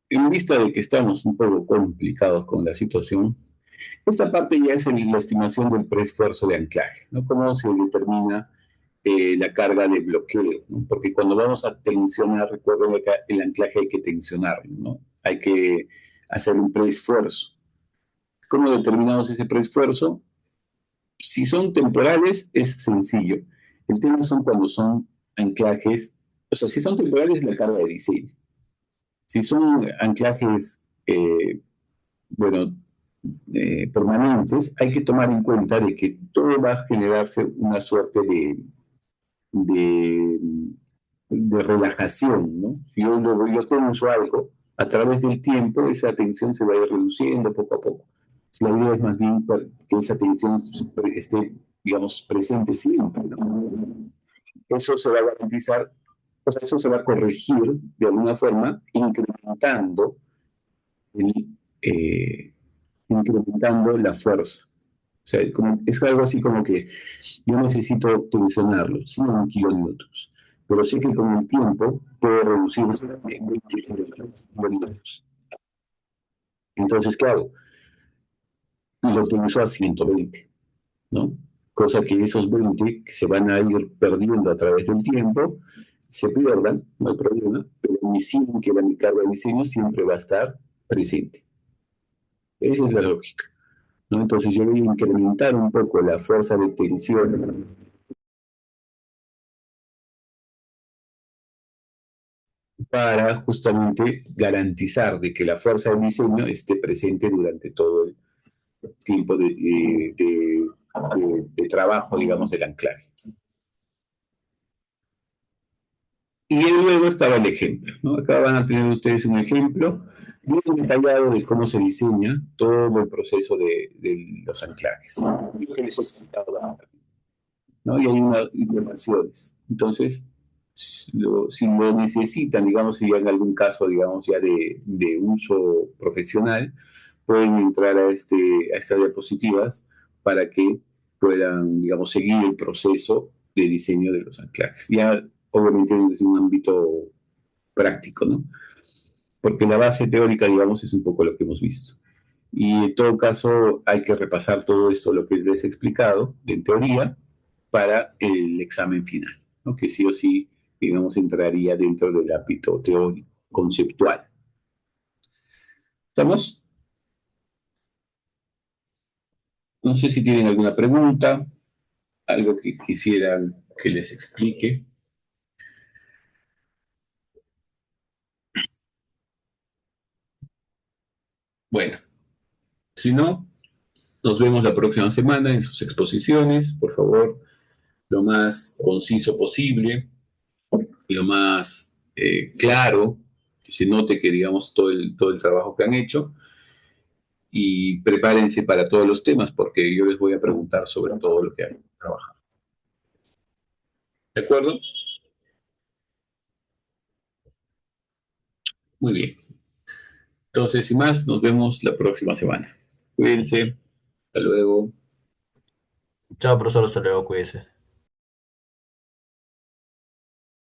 S1: en vista de que estamos un poco complicados con la situación, esta parte ya es la estimación del preesfuerzo de anclaje, ¿no? Cómo se determina la carga de bloqueo, ¿no? Porque cuando vamos a tensionar, recuerden que el anclaje hay que tensionarlo, ¿no? Hay que hacer un preesfuerzo. ¿Cómo determinamos ese preesfuerzo? Si son temporales, es sencillo. El tema son cuando son anclajes, o sea, si son temporales, la carga de diseño. Si son anclajes, bueno, permanentes, hay que tomar en cuenta de que todo va a generarse una suerte de, de relajación, ¿no? Si yo tenso algo, a través del tiempo esa tensión se va a ir reduciendo poco a poco. La idea es más bien que esa tensión esté, digamos, presente siempre, ¿no? Eso se va a garantizar, o sea, eso se va a corregir de alguna forma incrementando, el, eh, incrementando la fuerza. O sea, es algo así como que yo necesito tensionarlo 100 kilonewtons, pero sé que con el tiempo puede reducirse a 20 kilonewtons. Entonces, claro, lo tenso a 120, ¿no? Cosa que esos 20 que se van a ir perdiendo a través del tiempo, se pierdan, no hay problema, pero mi 100, que era mi carga de diseño, siempre va a estar presente. Esa es la lógica, ¿no? Entonces yo voy a incrementar un poco la fuerza de tensión para justamente garantizar de que la fuerza del diseño esté presente durante todo el tiempo de trabajo, digamos, del anclaje. Y luego estaba el ejemplo, ¿no? Acá van a tener ustedes un ejemplo bien detallado de cómo se diseña todo el proceso de los anclajes. Lo que les he explicado antes, ¿no? Y hay unas informaciones. Entonces, si lo necesitan, digamos, si en algún caso, digamos, ya de uso profesional, pueden entrar a estas diapositivas para que puedan, digamos, seguir el proceso de diseño de los anclajes. Ya, obviamente, desde un ámbito práctico, ¿no? Porque la base teórica, digamos, es un poco lo que hemos visto. Y en todo caso, hay que repasar todo esto, lo que les he explicado, en teoría, para el examen final, ¿no? Que sí o sí, digamos, entraría dentro del ámbito teórico, conceptual. ¿Estamos? No sé si tienen alguna pregunta, algo que quisieran que les explique. Bueno, si no, nos vemos la próxima semana en sus exposiciones. Por favor, lo más conciso posible, lo más claro, que se note que digamos todo el trabajo que han hecho y prepárense para todos los temas porque yo les voy a preguntar sobre todo lo que han trabajado. ¿De acuerdo? Muy bien. Entonces, sin más, nos vemos la próxima semana. Cuídense. Hasta luego.
S2: Chao, profesor, hasta luego, cuídese.